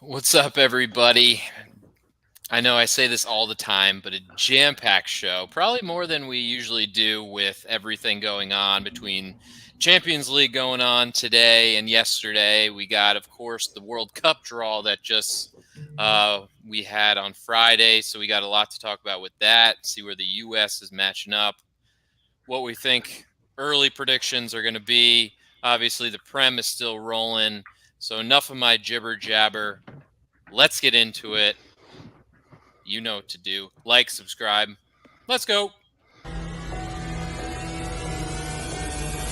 What's up, everybody? I know I say this all the time, but a jam-packed show, probably more than we usually do with everything going on between Champions League going on today and yesterday. We got, of course, the World Cup draw that just we had on Friday, so we got a lot to talk about with that, see where the U.S. is matching up, what we think early predictions are going to be. Obviously, the Prem is still rolling, so enough of my jibber-jabber. Let's get into it. You know what to do. Like, subscribe. Let's go.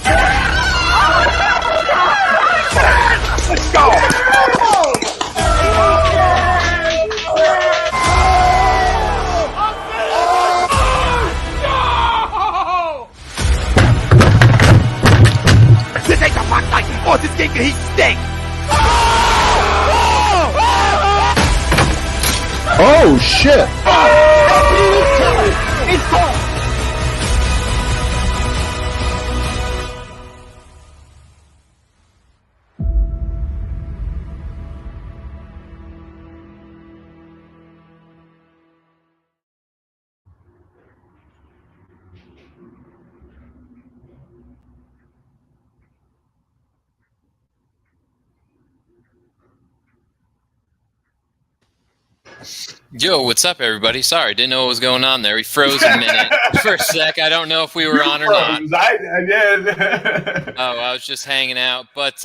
Let's go. This ain't the fuck like this game can he stink. Oh shit! It's gone. Yo, what's up, everybody? Sorry, didn't know what was going on there. We froze a minute for a sec. I don't know if we were on or not. I did. Oh, I was just hanging out. But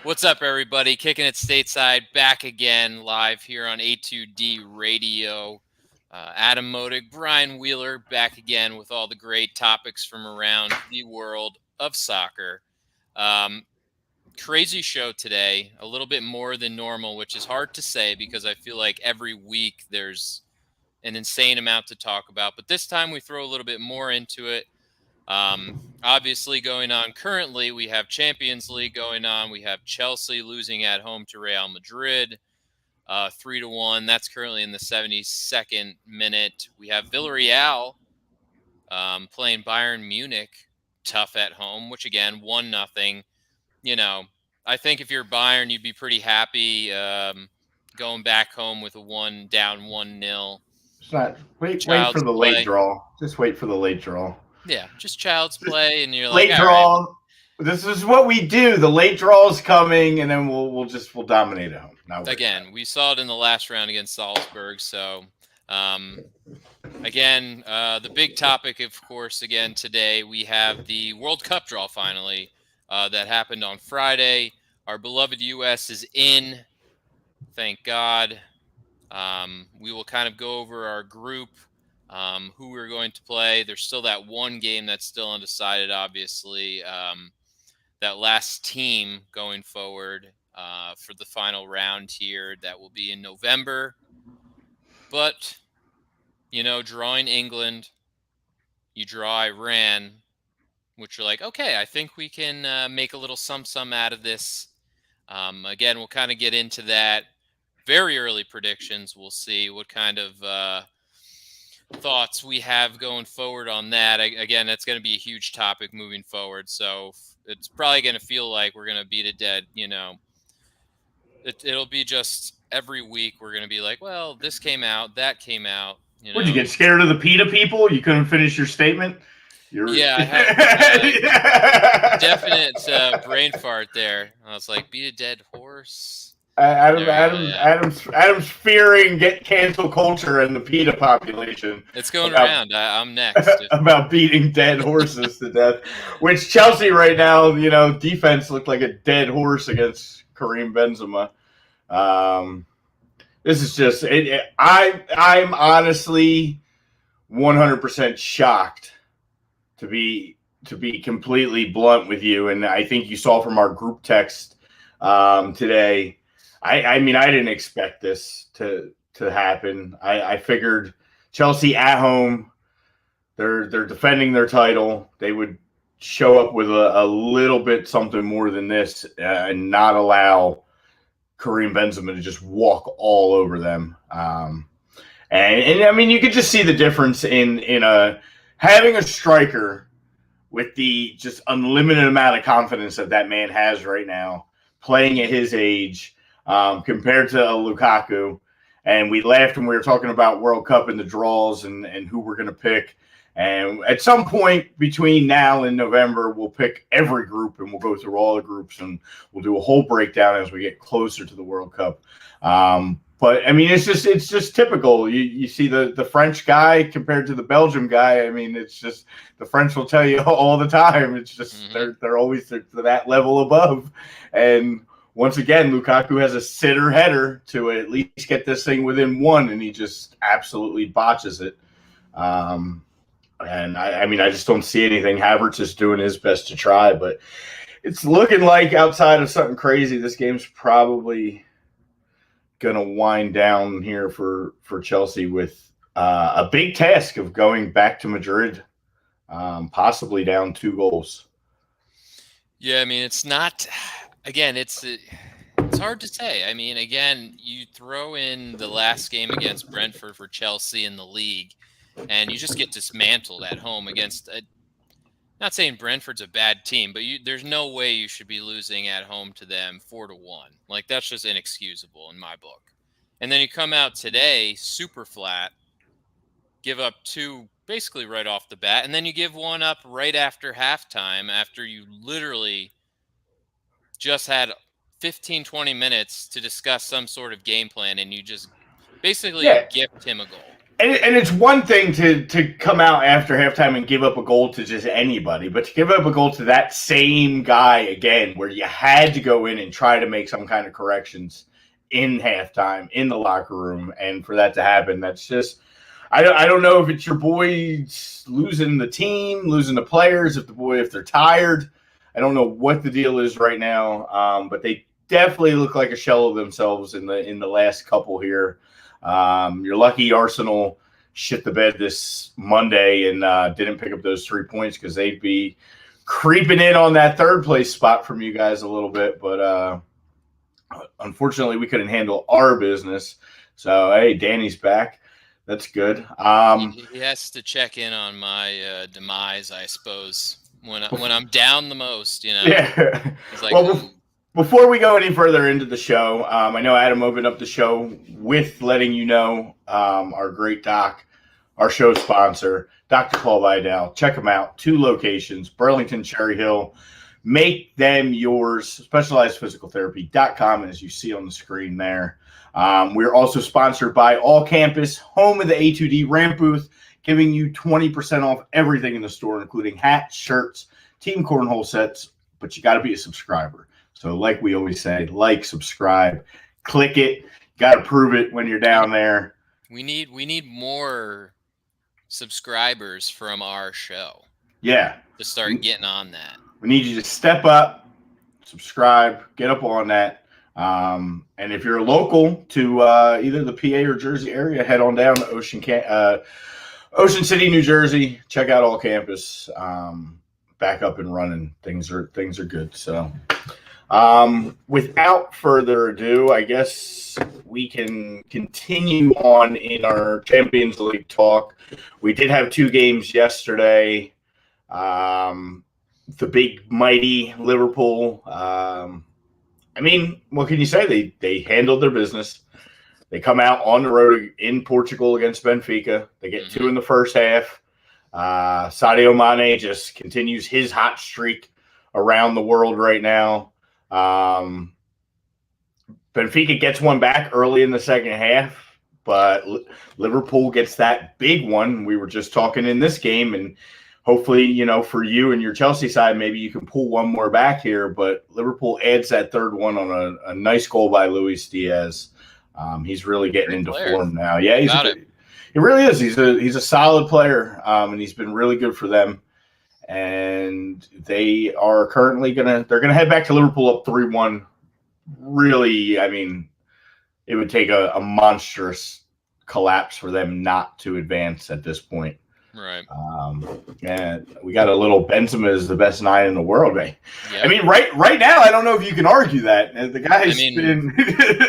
what's up, everybody? Kicking it stateside, back again, live here on A2D Radio. Adam Modig, Brian Wheeler, back again with all the great topics from around the world of soccer. Crazy show today, a little bit more than normal, which is hard to say because I feel like every week there's an insane amount to talk about. But this time we throw a little bit more into it. Obviously going on currently, we have Champions League going on. We have Chelsea losing at home to Real Madrid, 3-1. That's currently in the 72nd minute. We have Villarreal playing Bayern Munich, tough at home, which again, 1-0. You know, I think if you're Bayern, you'd be pretty happy going back home with a down 1-0. It's not wait for the late draw. Just wait for the late draw. Yeah, just child's play, and you're like, late draw. Right. This is what we do. The late draw is coming, and then we'll dominate at home. Again, we saw it in the last round against Salzburg. So, again, the big topic, of course, again today we have the World Cup draw finally. That happened on Friday. Our beloved U.S. is in. Thank God. We will kind of go over our group, who we're going to play. There's still that one game that's still undecided, obviously. That last team going forward for the final round here that will be in November. But, you know, drawing England, you draw Iran, which are like, okay, I think we can make a little sum out of this. Again, we'll kind of get into that. Very early predictions. We'll see what kind of thoughts we have going forward on that. Again, that's going to be a huge topic moving forward. So it's probably going to feel like we're going to beat it dead. You know, it'll be just every week we're going to be like, well, this came out, that came out. You know? Would you get scared of the PETA people? You couldn't finish your statement? Yeah, I have definite brain fart there. I was like, beat a dead horse. Adam's fearing cancel culture and the PETA population. It's going around. I'm next. About beating dead horses to death. Which Chelsea right now, you know, defense looked like a dead horse against Karim Benzema. This is just I'm honestly 100% shocked. To be completely blunt with you, and I think you saw from our group text today. I mean, I didn't expect this to happen. I figured Chelsea at home, they're defending their title. They would show up with a little bit something more than this and not allow Karim Benzema to just walk all over them. And I mean, you could just see the difference in having a striker with the just unlimited amount of confidence that man has right now, playing at his age, compared to Lukaku. And we laughed when we were talking about World Cup and the draws and who we're going to pick. And at some point between now and November, we'll pick every group and we'll go through all the groups and we'll do a whole breakdown as we get closer to the World Cup. But I mean, it's just typical. You see the French guy compared to the Belgium guy. I mean, it's just the French will tell you all the time. It's just they're always to that level above. And once again, Lukaku has a sitter header to at least get this thing within one, and he just absolutely botches it. And I mean, I just don't see anything. Havertz is doing his best to try, but it's looking like outside of something crazy, this game's probably going to wind down here for Chelsea with a big task of going back to Madrid, possibly down 2 goals. Yeah, I mean, it's not – again, it's hard to say. I mean, again, you throw in the last game against Brentford for Chelsea in the league, and you just get dismantled at home against not saying Brentford's a bad team, but there's no way you should be losing at home to them 4-1. Like, that's just inexcusable in my book. And then you come out today super flat, give up 2 basically right off the bat, and then you give 1 up right after halftime after you literally just had 15, 20 minutes to discuss some sort of game plan, and you just basically gift him a goal. And it's one thing to come out after halftime and give up a goal to just anybody, but to give up a goal to that same guy again, where you had to go in and try to make some kind of corrections in halftime in the locker room, and for that to happen, that's just I don't know if it's your boys losing the team, losing the players, if they're tired. I don't know what the deal is right now, but they definitely look like a shell of themselves in the last couple here. You're lucky Arsenal shit the bed this Monday and didn't pick up those 3 points, because they'd be creeping in on that 3rd place spot from you guys a little bit. But unfortunately, we couldn't handle our business. So, hey, Danny's back. That's good. He has to check in on my demise, I suppose, when I'm down the most, you know. Yeah. He's like, well, before we go any further into the show, I know Adam opened up the show with letting you know our great doc, our show sponsor, Dr. Paul Vidal. Check them out. 2 locations, Burlington, Cherry Hill. Make them yours. SpecializedPhysicalTherapy.com, as you see on the screen there. We're also sponsored by All Campus, home of the A2D ramp booth, giving you 20% off everything in the store, including hats, shirts, team cornhole sets, but you got to be a subscriber. So like we always say, like, subscribe, click it. Got to prove it when you're down there. We need more subscribers from our show. Yeah. To start getting on that. We need you to step up, subscribe, get up on that. And if you're local to either the PA or Jersey area, head on down to Ocean City, New Jersey. Check out All Campus. Back up and running. Things are good. So without further ado, I guess we can continue on in our Champions League talk. We did have 2 games yesterday. The big mighty Liverpool. I mean, what can you say? They handled their business. They come out on the road in Portugal against Benfica. They get 2 in the first half. Sadio Mane just continues his hot streak around the world right now. Benfica gets 1 back early in the second half, but Liverpool gets that big one. We were just talking in this game, and hopefully, you know, for you and your Chelsea side, maybe you can pull 1 more back here. But Liverpool adds that 3rd one on a nice goal by Luiz Diaz. He's really getting into form now. Yeah, he really is. He's a solid player, and he's been really good for them. And they are currently they're gonna head back to Liverpool up 3-1. Really, I mean, it would take a monstrous collapse for them not to advance at this point. Right. And we got a little Benzema is the best 9 in the world, right? Yep. I mean, right now, I don't know if you can argue that. The guy's been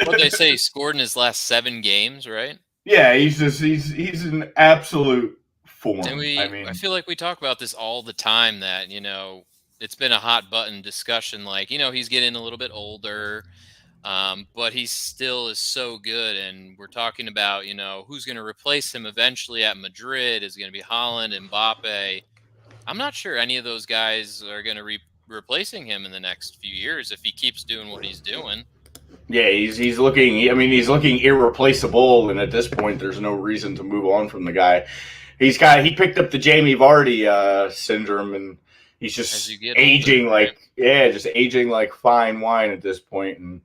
what they say, he scored in his last 7 games, right? Yeah, he's an absolute form. And I feel like we talk about this all the time, that, you know, it's been a hot button discussion, like, you know, he's getting a little bit older. But he still is so good. And we're talking about, who's going to replace him eventually at Madrid. Is it going to be Haaland, Mbappe? I'm not sure any of those guys are going to be replacing him in the next few years if he keeps doing what he's doing. Yeah, he's looking. I mean, he's looking irreplaceable, and at this point, there's no reason to move on from the guy. He picked up the Jamie Vardy syndrome, and he's just aging older, right? just aging like fine wine at this point, and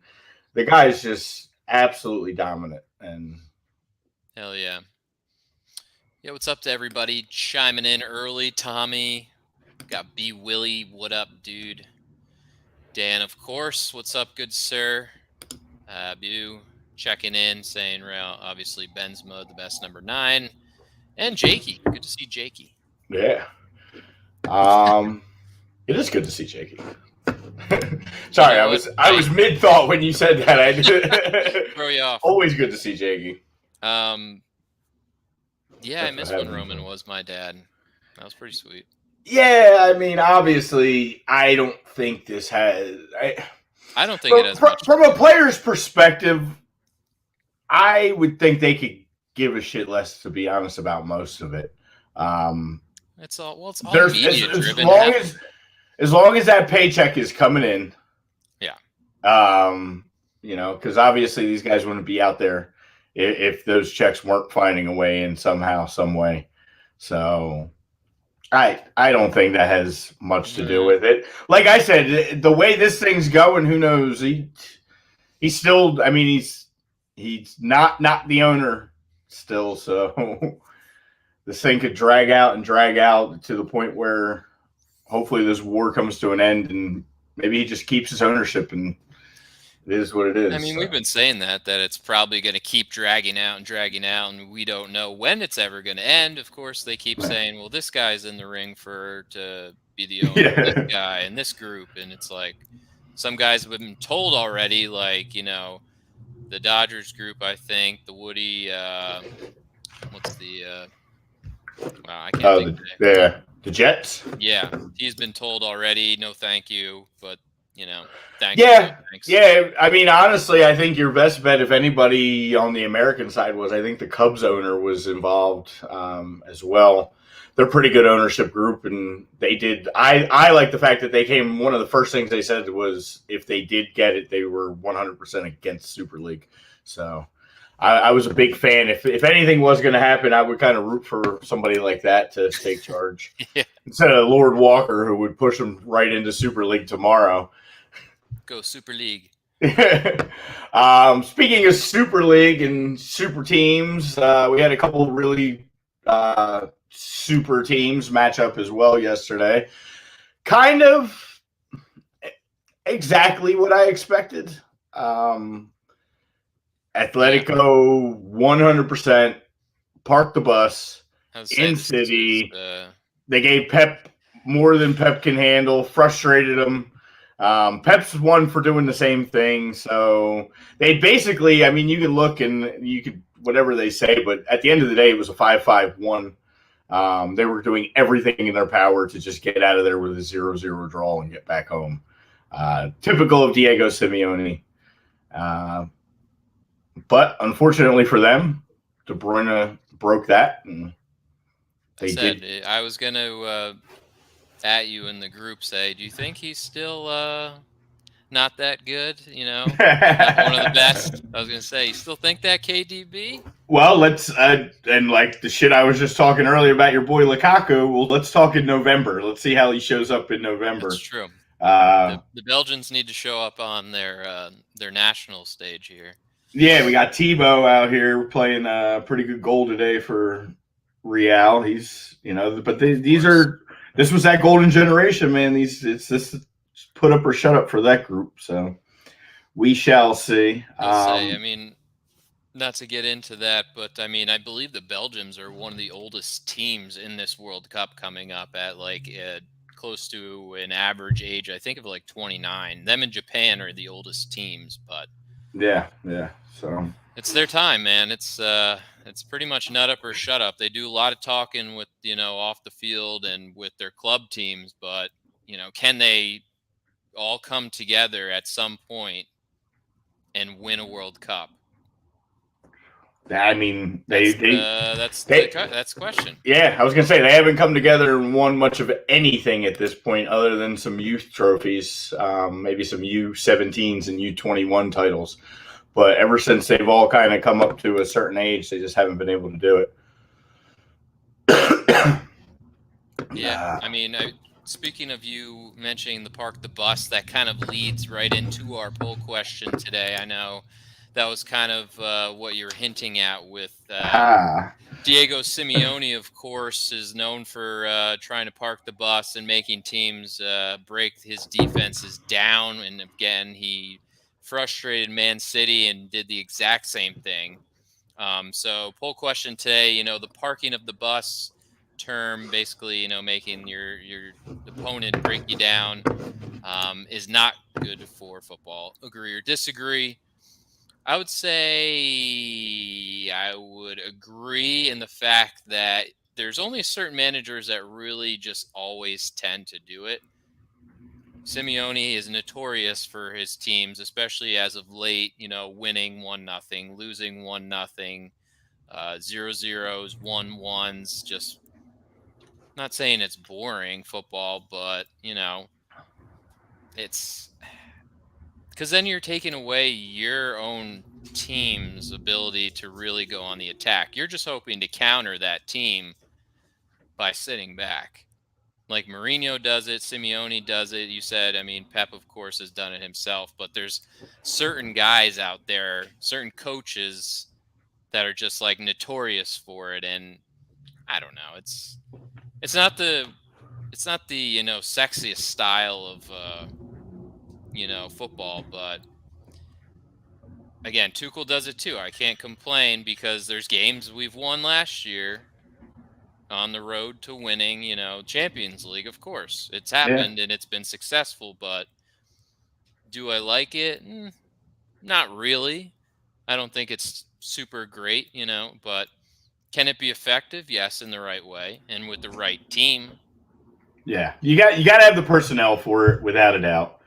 the guy's just absolutely dominant. And hell yeah. Yeah, what's up to everybody chiming in early? Tommy, got B Willie, what up, dude? Dan, of course, what's up, good sir? Bu checking in, saying, well, obviously Benzema, the best number 9, and Jakey. Good to see Jakey. Yeah, it is good to see Jakey. Sorry, I was mid thought when you said that. I did throw you off. Always good to see Jakey. Yeah, I miss when Roman was my dad. That was pretty sweet. Yeah, I mean, obviously, I don't think this has. I don't think it has much. From a player's perspective, I would think they could give a shit less, to be honest, about most of it. It's all media driven. As long as that paycheck is coming in. Yeah. Because obviously these guys wouldn't be out there if those checks weren't finding a way in somehow, some way. So I don't think that has much to do with it. Like I said, the way this thing's going, who knows? He's still. I mean, he's not the owner still. So this thing could drag out to the point where hopefully this war comes to an end, and maybe he just keeps his ownership, and it is what it is. I mean, we've been saying that it's probably going to keep dragging out, and we don't know when it's ever going to end. Of course, they keep saying, well, this guy's in the ring to be the owner of this guy and this group, and it's like some guys have been told already, like, the Dodgers group, I think, the Woody, what's the, I can't think the Jets? Yeah, he's been told already, no thank you, but, thanks. Yeah, I mean, honestly, I think your best bet, if anybody on the American side was, I think the Cubs owner was involved as well. They're a pretty good ownership group, and they did. I like the fact that they came. One of the first things they said was if they did get it, they were 100% against Super League. So I was a big fan. If anything was going to happen, I would kind of root for somebody like that to take charge instead of Lord Walker, who would push them right into Super League tomorrow. Go Super League. Speaking of Super League and super teams, we had a couple really super teams match up as well yesterday. Kind of exactly what I expected. Atletico 100% parked the bus in City. They gave Pep more than Pep can handle, frustrated him. Pep's one for doing the same thing. So they basically, I mean, you can look and you could, whatever they say, but at the end of the day, it was a 5-5-1. They were doing everything in their power to just get out of there with a 0-0 draw and get back home. Typical of Diego Simeone. But unfortunately for them, DeBruyne broke that. And I was going to at you in the group say, do you think he's still not that good? Not one of the best. I was going to say, you still think that, KDB? Well, let's and like the shit I was just talking earlier about your boy Lukaku. Well, let's talk in November. Let's see how he shows up in November. That's true. The Belgians need to show up on their national stage here. Yeah, we got Tebow out here playing a pretty good goal today for Real. He's but this was that golden generation, man. It's this put up or shut up for that group. So we shall see. I mean, not to get into that, but I mean, I believe the Belgians are one of the oldest teams in this World Cup coming up at like close to an average age, I think, of like 29. Them and Japan are the oldest teams, but yeah. So it's their time, man. It's pretty much nut up or shut up. They do a lot of talking with off the field and with their club teams, but can they all come together at some point and win a World Cup? I mean, That's the question. Yeah, I was gonna say they haven't come together and won much of anything at this point, other than some youth trophies, maybe some U17s and U21 titles. But ever since they've all kind of come up to a certain age, they just haven't been able to do it. Yeah, I mean, speaking of you mentioning the park the bus, that kind of leads right into our poll question today. I know that was kind of what you're hinting at with Diego Simeone, of course, is known for trying to park the bus and making teams break his defenses down. And again, he frustrated Man City and did the exact same thing. So poll question today, the parking of the bus term, basically, making your opponent break you down is not good for football. Agree or disagree? I would say I would agree in the fact that there's only certain managers that really just always tend to do it. Simeone is notorious for his teams, especially as of late, winning 1-0, losing 1-0, 0-0s, 1-1s, just not saying it's boring football, but, it's because then you're taking away your own team's ability to really go on the attack. You're just hoping to counter that team by sitting back. Like Mourinho does it, Simeone does it. You said, Pep, of course, has done it himself, but there's certain guys out there, certain coaches that are just like notorious for it. And I don't know. It's not the sexiest style of football, but again, Tuchel does it too. I can't complain because there's games we've won last year on the road to winning, Champions League, of course. It's happened and it's been successful, but do I like it? Not really. I don't think it's super great, but can it be effective? Yes, in the right way and with the right team. Yeah, you got to have the personnel for it, without a doubt.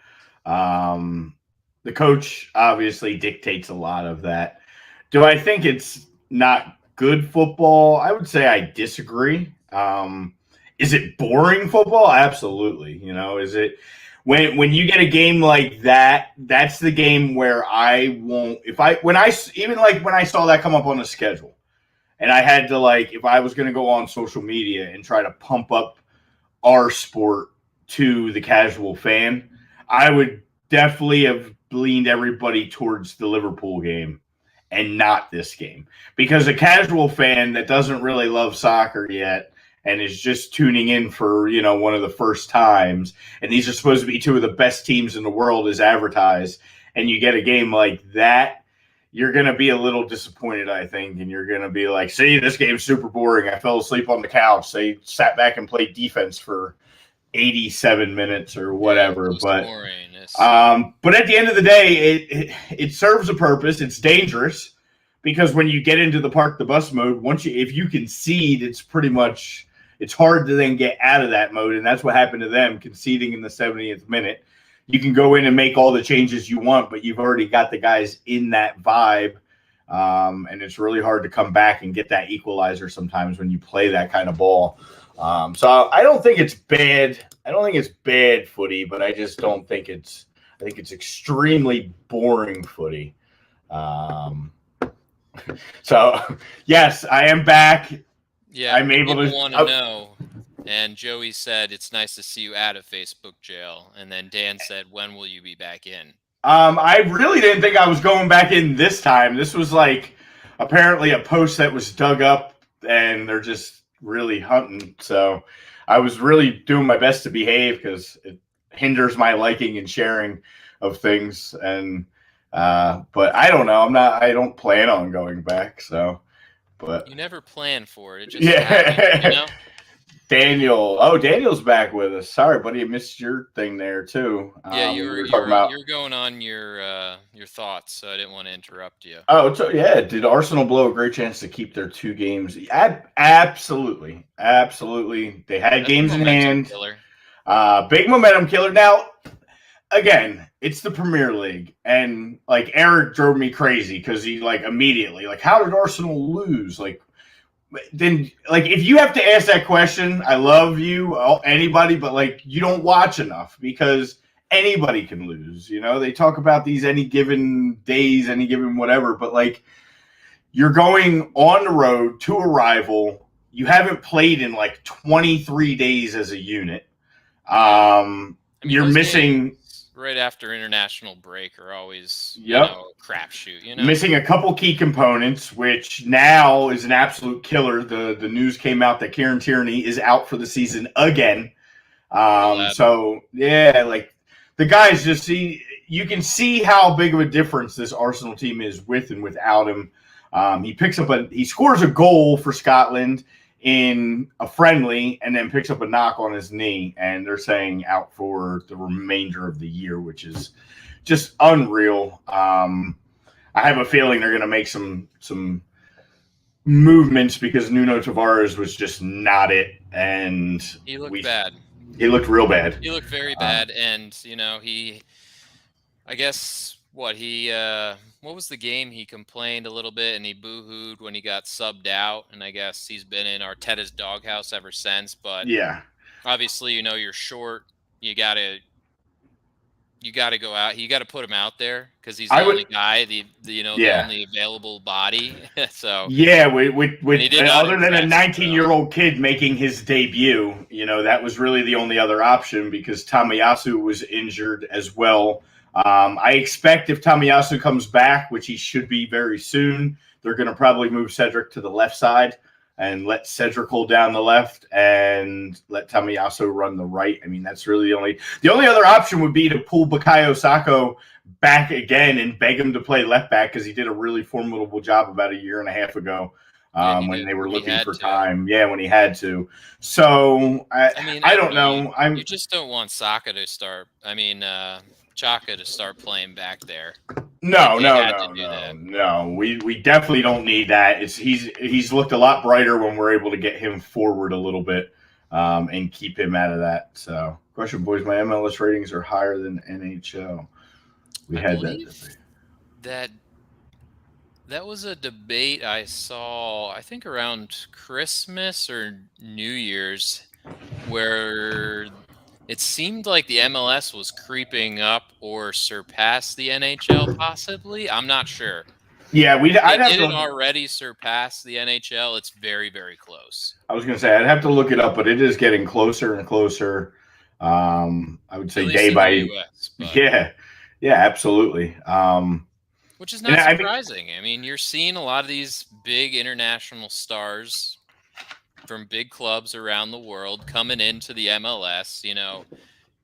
The coach obviously dictates a lot of that. Do I think it's not good football? I would say I disagree. Is it boring football? Absolutely. Is it when you get a game like that? That's the game where I won't. When I saw that come up on the schedule, and I had to if I was going to go on social media and try to pump up our sport to the casual fan, I would definitely have leaned everybody towards the Liverpool game and not this game, because a casual fan that doesn't really love soccer yet and is just tuning in for one of the first times, and these are supposed to be two of the best teams in the world as advertised, and you get a game like that, you're going to be a little disappointed, I think, and you're going to be like, see, this game's super boring. I fell asleep on the couch. They sat back and played defense for 87 minutes or whatever. But at the end of the day, it serves a purpose. It's dangerous because when you get into the park the bus mode, if you concede, it's hard to then get out of that mode. And that's what happened to them, conceding in the 70th minute. You can go in and make all the changes you want, but you've already got the guys in that vibe. And it's really hard to come back and get that equalizer sometimes when you play that kind of ball. So I don't think it's bad. I don't think it's bad footy, but I just don't think I think it's extremely boring footy. So yes, I am back. Yeah, I'm able to want to know. And Joey said, it's nice to see you out of Facebook jail. And then Dan said, when will you be back in? I really didn't think I was going back in this time. This was apparently a post that was dug up and they're just really hunting. So I was really doing my best to behave because it hinders my liking and sharing of things. And, but I don't know. I don't plan on going back. So, but you never plan for it. It just happens, Daniel's back with us. Sorry, buddy, I missed your thing there too. Yeah, you're going on your thoughts, so I didn't want to interrupt you. Oh, yeah. Did Arsenal blow a great chance to keep their 2 games? Absolutely. They had games in hand. Killer. Big momentum killer. Now, again, it's the Premier League, and like Eric drove me crazy because he like immediately like, how did Arsenal lose? Like, then like if you have to ask that question, I love you, anybody, but like you don't watch enough because anybody can lose. You know, they talk about these any given days, any given whatever, but like you're going on the road to a rival. You haven't played in like 23 days as a unit. You're missing right after international break are always a crapshoot. Missing a couple key components, which now is an absolute killer. The news came out that Kieran Tierney is out for the season again. So yeah, like the guys just you can see how big of a difference this Arsenal team is with and without him. He scores a goal for Scotland in a friendly and then picks up a knock on his knee, and they're saying out for the remainder of the year, which is just unreal. I have a feeling they're going to make some movements because Nuno Tavares was just not it, and he looked bad. He looked real bad. He looked very bad, and I guess what was the game? He complained a little bit and he boo-hooed when he got subbed out, and I guess he's been in Arteta's doghouse ever since. But yeah, obviously, you're short. You gotta go out. You gotta put him out there because he's the only guy, the only available body. So yeah, with other than a 19-year-old kid making his debut, that was really the only other option because Tamayasu was injured as well. I expect if Tamayasu comes back, which he should be very soon, they're going to probably move Cedric to the left side and let Cedric hold down the left and let Tamayasu run the right. I mean, that's really the only other option would be to pull Bukayo Sako back again and beg him to play left back because he did a really formidable job about a year and a half ago when they were looking for time. Yeah, when he had to. So I don't know. You just don't want Saka to start. Chaka to start playing back there. No. We definitely don't need that. He's looked a lot brighter when we're able to get him forward a little bit and keep him out of that. So, question, boys, my MLS ratings are higher than NHL. We had that. That was a debate I saw, I think around Christmas or New Year's, where it seemed like the MLS was creeping up or surpassed the NHL, possibly. I'm not sure. Yeah, It didn't already surpass the NHL. It's very, very close. I was going to say, I'd have to look it up, but it is getting closer and closer. I would say day by US, yeah, absolutely. Which is not surprising. You're seeing a lot of these big international stars from big clubs around the world coming into the MLS.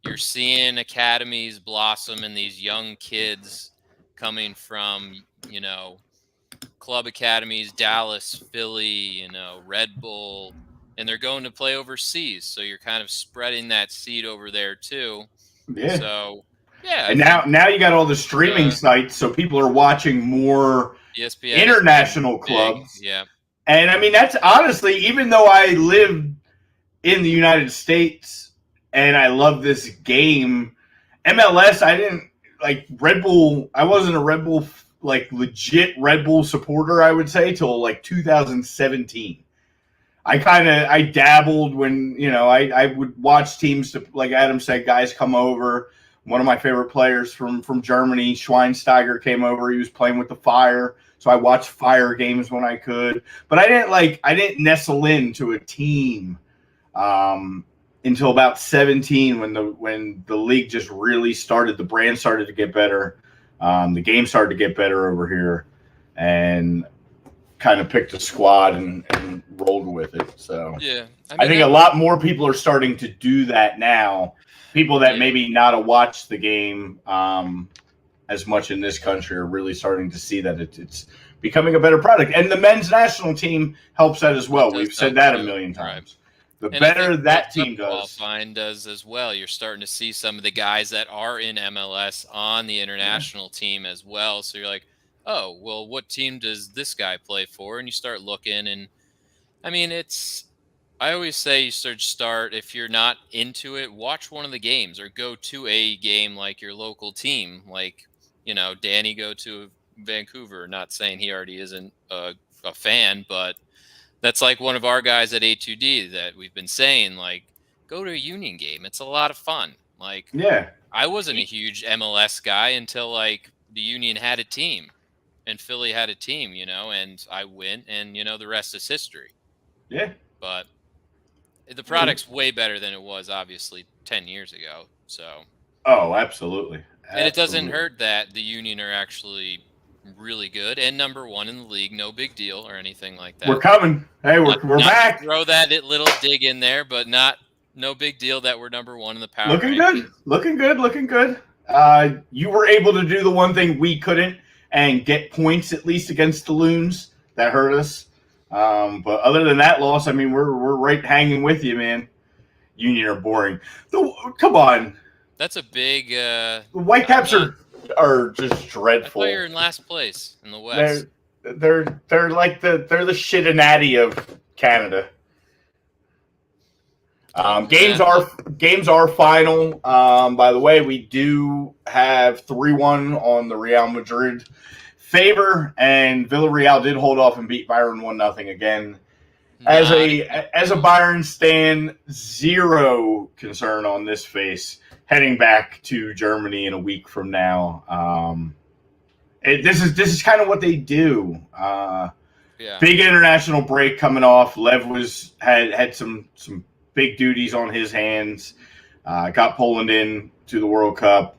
You're seeing academies blossom and these young kids coming from, club academies, Dallas, Philly, Red Bull, and they're going to play overseas. So you're kind of spreading that seed over there too. Yeah. So, yeah. And now you got all the streaming sites, so people are watching more ESPN international clubs. Yeah. And that's honestly, even though I live in the United States and I love this game, MLS, I didn't like Red Bull. I wasn't a Red Bull, like legit Red Bull supporter, I would say, till like 2017. I dabbled when, I would watch teams to, like Adam said, guys come over. One of my favorite players from Germany, Schweinsteiger, came over. He was playing with the Fire. So I watched Fire games when I could, but I didn't nestle into a team until about 17 when the league just really started. The brand started to get better, the game started to get better over here, and kind of picked a squad and rolled with it. So yeah, I think a lot more people are starting to do that now. People that maybe not have watched the game as much in this country are really starting to see that it's becoming a better product. And the men's national team helps that as well. We've said that a million times. The better that team does. Qualifying does as well. You're starting to see some of the guys that are in MLS on the international team as well. So you're like, oh, well, what team does this guy play for? And you start looking, and it's I always say you should start, if you're not into it, watch one of the games or go to a game like your local team. Like, Danny go to Vancouver. Not saying he already isn't a fan, but that's like one of our guys at A2D that we've been saying, like, go to a Union game. It's a lot of fun. Like, Yeah. I wasn't a huge MLS guy until, like, the Union had a team and Philly had a team, and I went and, the rest is history. Yeah. But the product's way better than it was, obviously, 10 years ago. So, Oh, absolutely. and it doesn't hurt that the Union are actually really good and number one in the league. No big deal or anything like that. We're coming. Hey, we're back. Throw that little dig in there, but no big deal that we're number one in the power. Looking good. You were able to do the one thing we couldn't and get points at least against the Loons. That hurt us. But other than that loss, I mean, we're right hanging with you, man. Union are boring. Come on. That's a big. The Whitecaps are just dreadful. I thought you were in last place in the West. They're like they're the Cincinnati of Canada. Games are final. By the way, we do have 3-1 on the Real Madrid favor, and Villarreal did hold off and beat Bayern 1-0 again. As a Bayern stan, zero concern on this face heading back to Germany in a week from now. This is kind of what they do. Big international break coming off. Lev had some big duties on his hands. Got Poland in to the World Cup.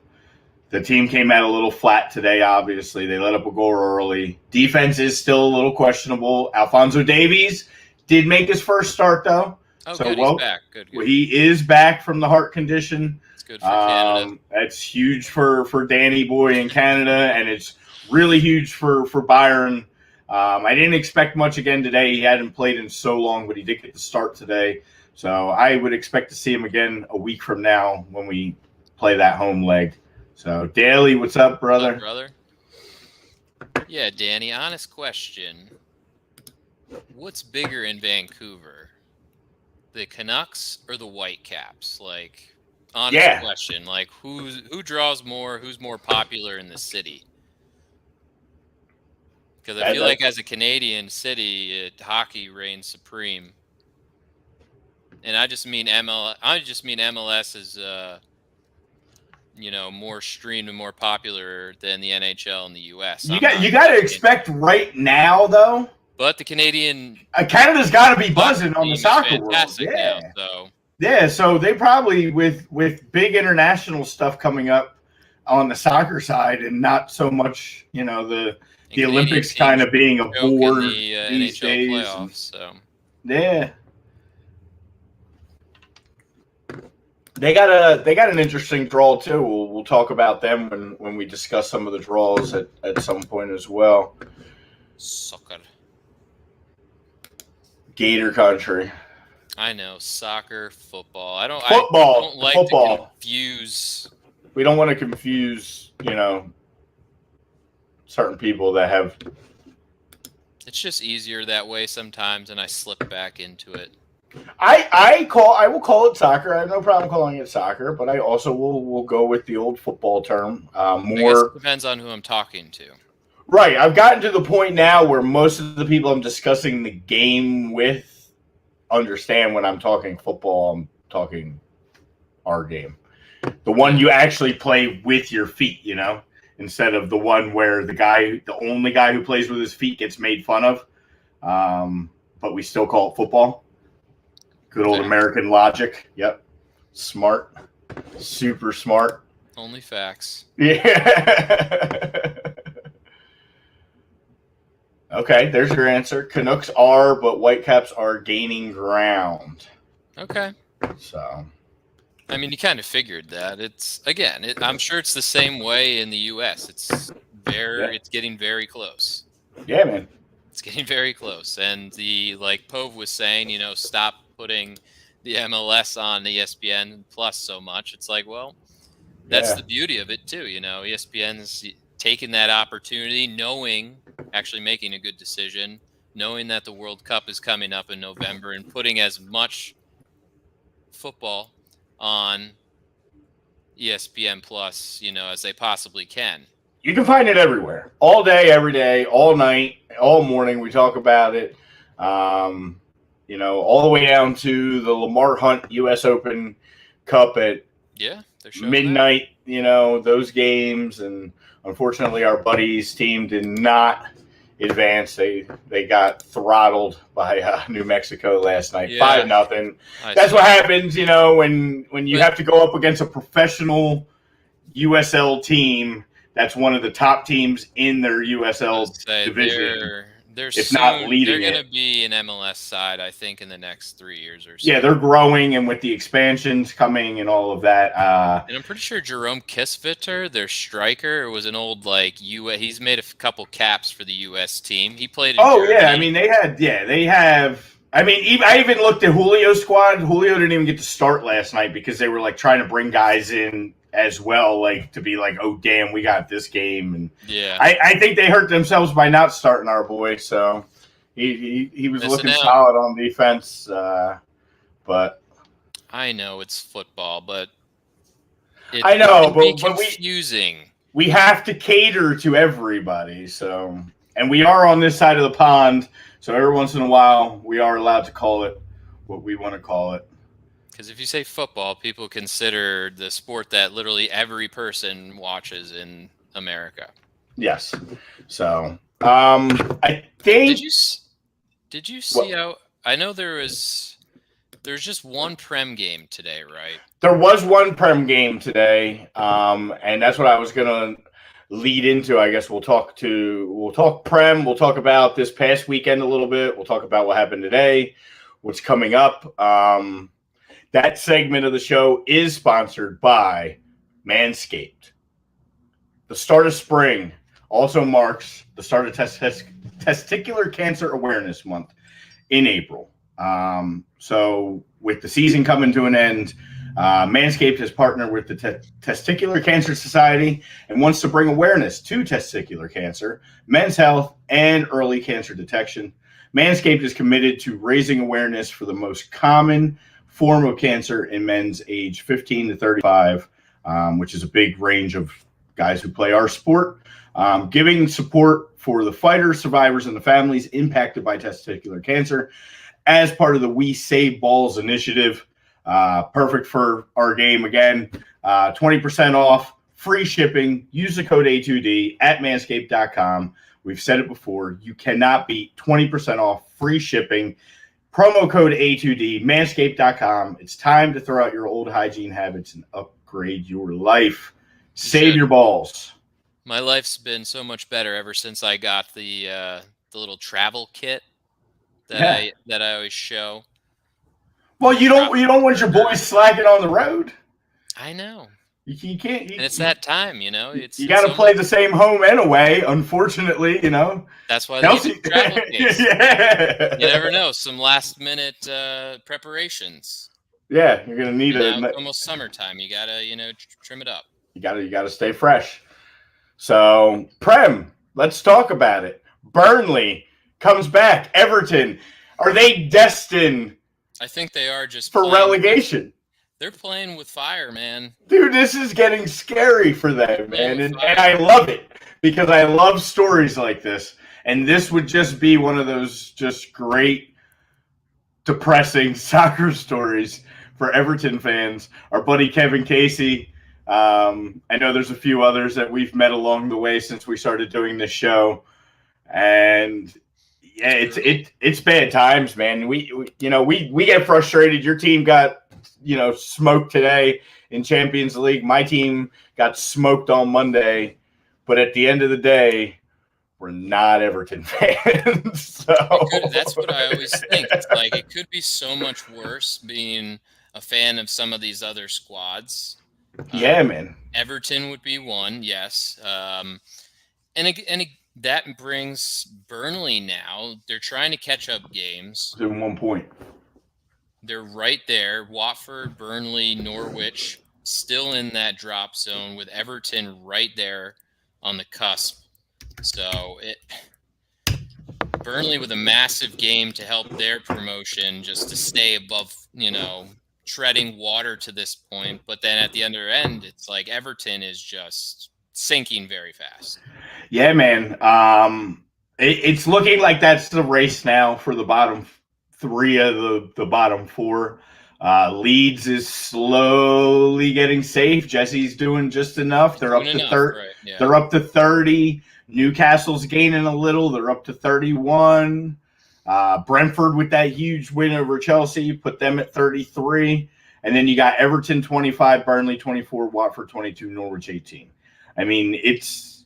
The team came out a little flat today, obviously. They let up a goal early. Defense is still a little questionable. Alphonso Davies did make his first start, though. Oh, so, good. He's back. Good. He is back from the heart condition. It's good for Canada. That's huge for Danny Boy in Canada, and it's really huge for Bayern. I didn't expect much again today. He hadn't played in so long, but he did get the start today. So I would expect to see him again a week from now when we play that home leg. So, Daly, what's up, brother? Yeah, Danny, honest question. What's bigger in Vancouver? The Canucks or the Whitecaps? Like, honest question. Like, who draws more? Who's more popular in the city? Because I feel like as a Canadian city, hockey reigns supreme. And I just mean MLS is more streamed and more popular than the NHL in the US. You got to expect right now, though. But the Canadian Canada's got to be buzzing on the soccer world. Yeah. So they probably with big international stuff coming up on the soccer side, and not so much the Olympics kind of being a bore these NHL days. Playoffs, Yeah. They got an interesting draw too. We'll talk about them when we discuss some of the draws at some point as well. Soccer. Gator country. I know, soccer, football. I don't like football. To confuse. We don't want to confuse, certain people that have. It's just easier that way sometimes, and I slip back into it. I will call it soccer. I have no problem calling it soccer, but I also will go with the old football term. I guess it depends on who I'm talking to. Right. I've gotten to the point now where most of the people I'm discussing the game with understand when I'm talking football, I'm talking our game. The one you actually play with your feet, instead of the one where the only guy who plays with his feet gets made fun of. But we still call it football. Good old American logic. Yep. Smart. Super smart. Only facts. Yeah. Okay, there's your answer. Canucks are, but Whitecaps are gaining ground. Okay. So. I mean, you kind of figured that. I'm sure it's the same way in the U.S. It's getting very close. Yeah, man. It's getting very close. And like Pove was saying, stop putting the MLS on ESPN Plus so much. It's like, well, that's the beauty of it too. ESPN's taking that opportunity, knowing, actually making a good decision, knowing that the World Cup is coming up in November and putting as much football on ESPN Plus, as they possibly can. You can find it everywhere, all day, every day, all night, all morning. We talk about it, all the way down to the Lamar Hunt U.S. Open Cup at midnight. Those games, and unfortunately, our buddies' team did not advance. They got throttled by New Mexico last night, 5-0. That's what happens, when you have to go up against a professional USL team. That's one of the top teams in their USL division. If not leading, they're going to be an MLS side, I think, in the next 3 years or so. Yeah, they're growing, and with the expansions coming and all of that. And I'm pretty sure Jerome Kisvetter, their striker, was an old he's made a couple caps for the U.S. team. He played. Yeah, I mean they have. I mean, I even looked at Julio's squad. Julio didn't even get to start last night because they were trying to bring guys in as well, to be oh damn, we got this game. And I think they hurt themselves by not starting our boy. So he was looking solid on defense, but I know it's football, but it can be confusing. We have to cater to everybody. So, and we are on this side of the pond. So every once in a while, we are allowed to call it what we want to call it. Because if you say football, people consider the sport that literally every person watches in America. Yes. So, I think. Did you see how? I know there's just one Prem game today, right? There was one Prem game today, and that's what I was gonna lead into. I guess we'll talk Prem. We'll talk about this past weekend a little bit. We'll talk about what happened today, what's coming up. That segment of the show is sponsored by Manscaped. The start of spring also marks the start of Testicular Cancer Awareness Month in April. So with the season coming to an end, Manscaped has partnered with the Testicular Cancer Society and wants to bring awareness to testicular cancer, men's health, and early cancer detection. Manscaped is committed to raising awareness for the most common form of cancer in men's age 15 to 35, which is a big range of guys who play our sport, giving support for the fighters, survivors, and the families impacted by testicular cancer as part of the We Save Balls initiative. Perfect for our game again. 20% off, free shipping. Use the code A2D at manscaped.com. We've said it before. You cannot beat 20% off, free shipping. Promo code A2D, manscaped.com. It's time to throw out your old hygiene habits and upgrade your life. Save your balls. My life's been so much better ever since I got the little travel kit that I always show. Well, you don't want your boys slacking on the road. I know. You can't. And it's that time, you got to play the same home and away. Unfortunately, That's why they need travel kits. Yeah. You never know. Some last minute preparations. Yeah, you're gonna need it. It's almost summertime. You gotta, trim it up. You gotta stay fresh. So, Prem, let's talk about it. Burnley comes back. Everton, are they destined? I think they are just for relegation. They're playing with fire, man. Dude, this is getting scary for them, man. And I love it because I love stories like this. And this would just be one of those just great, depressing soccer stories for Everton fans. Our buddy Kevin Casey. I know there's a few others that we've met along the way since we started doing this show. And yeah, it's bad times, man. We get frustrated. Your team got smoked today in Champions League. My team got smoked on Monday, but at the end of the day, we're not Everton fans. So that's what I always think. It's it could be so much worse being a fan of some of these other squads. Yeah, man. Everton would be one, yes. That brings Burnley now. They're trying to catch up games. In 1 point. They're right there. Watford, Burnley, Norwich, still in that drop zone with Everton right there on the cusp. So Burnley with a massive game to help their promotion, just to stay above, treading water to this point. But then at the other end, it's like Everton is just sinking very fast. Yeah, man. It's looking like that's the race now for the bottom three of the bottom four. Leeds is slowly getting safe. Jesse's doing just enough. They're up to 30. Right, yeah. They're up to 30. Newcastle's gaining a little. They're up to 31. Brentford with that huge win over Chelsea put them at 33. And then you got Everton 25, Burnley 24, Watford 22, Norwich 18. I mean, it's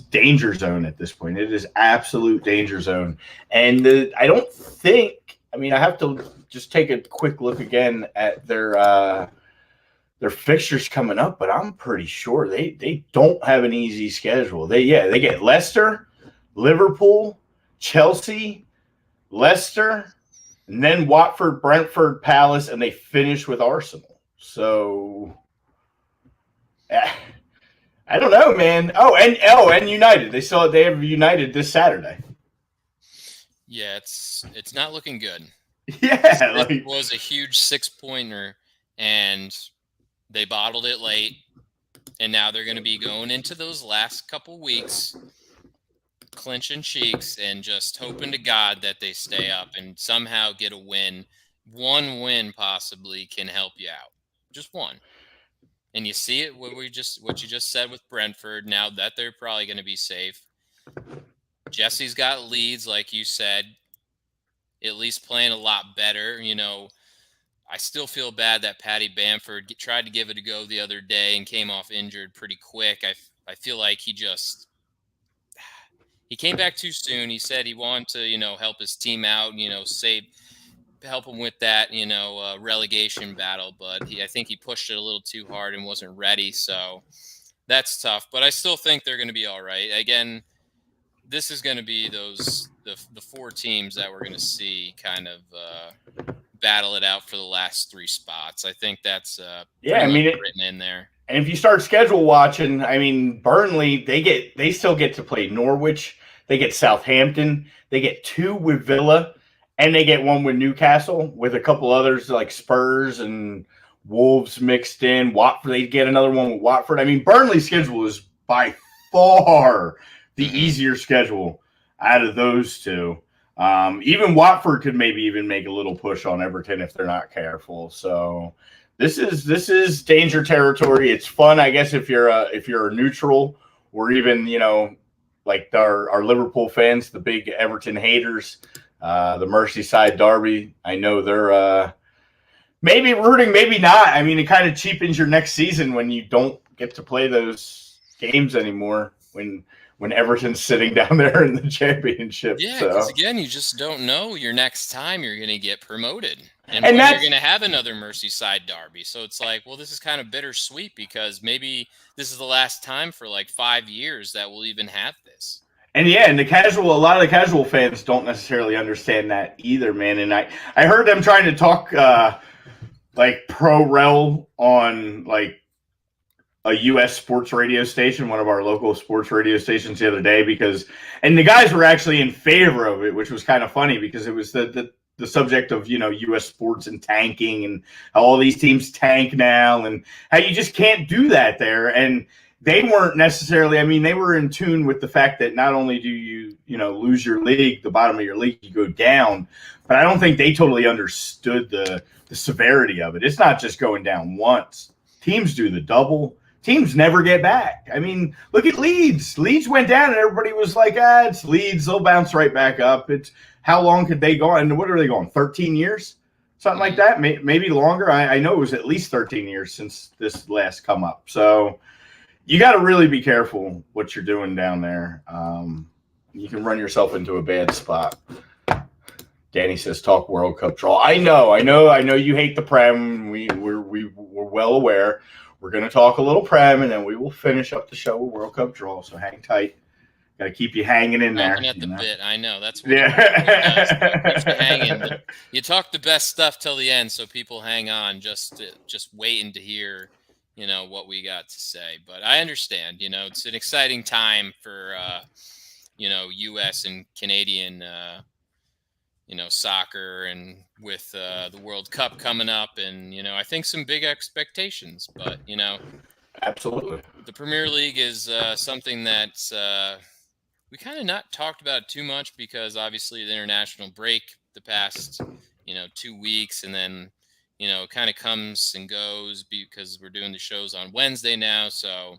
danger zone at this point. It is absolute danger zone. And I don't think, I have to just take a quick look again at their fixtures coming up, but I'm pretty sure they don't have an easy schedule. They get Leicester, Liverpool, Chelsea, Leicester, and then Watford, Brentford, Palace, and they finish with Arsenal. So I don't know, man. And United. They have United this Saturday. Yeah, it's not looking good. Yeah, it was a huge 6-pointer, and they bottled it late, and now they're going to be going into those last couple weeks, clinching cheeks and just hoping to God that they stay up and somehow get a win. One win possibly can help you out. Just one. And you see it what you just said with Brentford. Now that they're probably going to be safe. Jesse's got Leeds, like you said, at least playing a lot better. I still feel bad that Paddy Bamford tried to give it a go the other day and came off injured pretty quick. I feel like he came back too soon. He said he wanted to, help his team out, help him with that, relegation battle. But I think he pushed it a little too hard and wasn't ready. So that's tough. But I still think they're going to be all right. Again, this is going to be the four teams that we're going to see kind of battle it out for the last three spots. I think that's written in there. And if you start schedule watching, Burnley, they still get to play Norwich, they get Southampton, they get 2 with Villa, and they get 1 with Newcastle, with a couple others like Spurs and Wolves mixed in. Watford, they get another one with Watford. Burnley's schedule is by far the easier schedule out of those two. Even Watford could maybe even make a little push on Everton if they're not careful. So this is danger territory. It's fun, I guess, if you're a neutral, or even like our Liverpool fans, the big Everton haters, the Merseyside derby. I know they're maybe rooting, maybe not. It kind of cheapens your next season when you don't get to play those games anymore. When Everton's sitting down there in the championship. Yeah, because again, you just don't know your next time you're going to get promoted. And when you're going to have another Merseyside derby. So it's like, well, this is kind of bittersweet because maybe this is the last time for like 5 years that we'll even have this. And yeah, and a lot of the casual fans don't necessarily understand that either, man. And I heard them trying to talk like pro-rel on like a U.S. sports radio station, one of our local sports radio stations the other day, and the guys were actually in favor of it, which was kind of funny because it was the subject of, U.S. sports and tanking and how all these teams tank now and how you just can't do that there. And they weren't necessarily, they were in tune with the fact that not only do you, lose your league, the bottom of your league, you go down, but I don't think they totally understood the severity of it. It's not just going down once. Teams do the double. Teams never get back. Look at Leeds. Leeds went down and everybody was like, it's Leeds. They'll bounce right back up. It's how long could they go on? And what are they going, 13 years? Something like that? Maybe longer. I know it was at least 13 years since this last come up. So you got to really be careful what you're doing down there. You can run yourself into a bad spot. Danny says, talk World Cup draw. I know you hate the Prem. We're well aware. We're going to talk a little Prem, and then we will finish up the show with World Cup draw. So hang tight. Got to keep you hanging in there. Hanging at the bit. I know. That's what it keeps you hanging. You talk the best stuff till the end, so people hang on just waiting to hear, what we got to say. But I understand. It's an exciting time for U.S. and Canadian, soccer, and with the World Cup coming up, and I think some big expectations. But absolutely, the Premier League is something that's we kind of not talked about too much because obviously the international break the past 2 weeks, and then it kind of comes and goes because we're doing the shows on Wednesday now. So,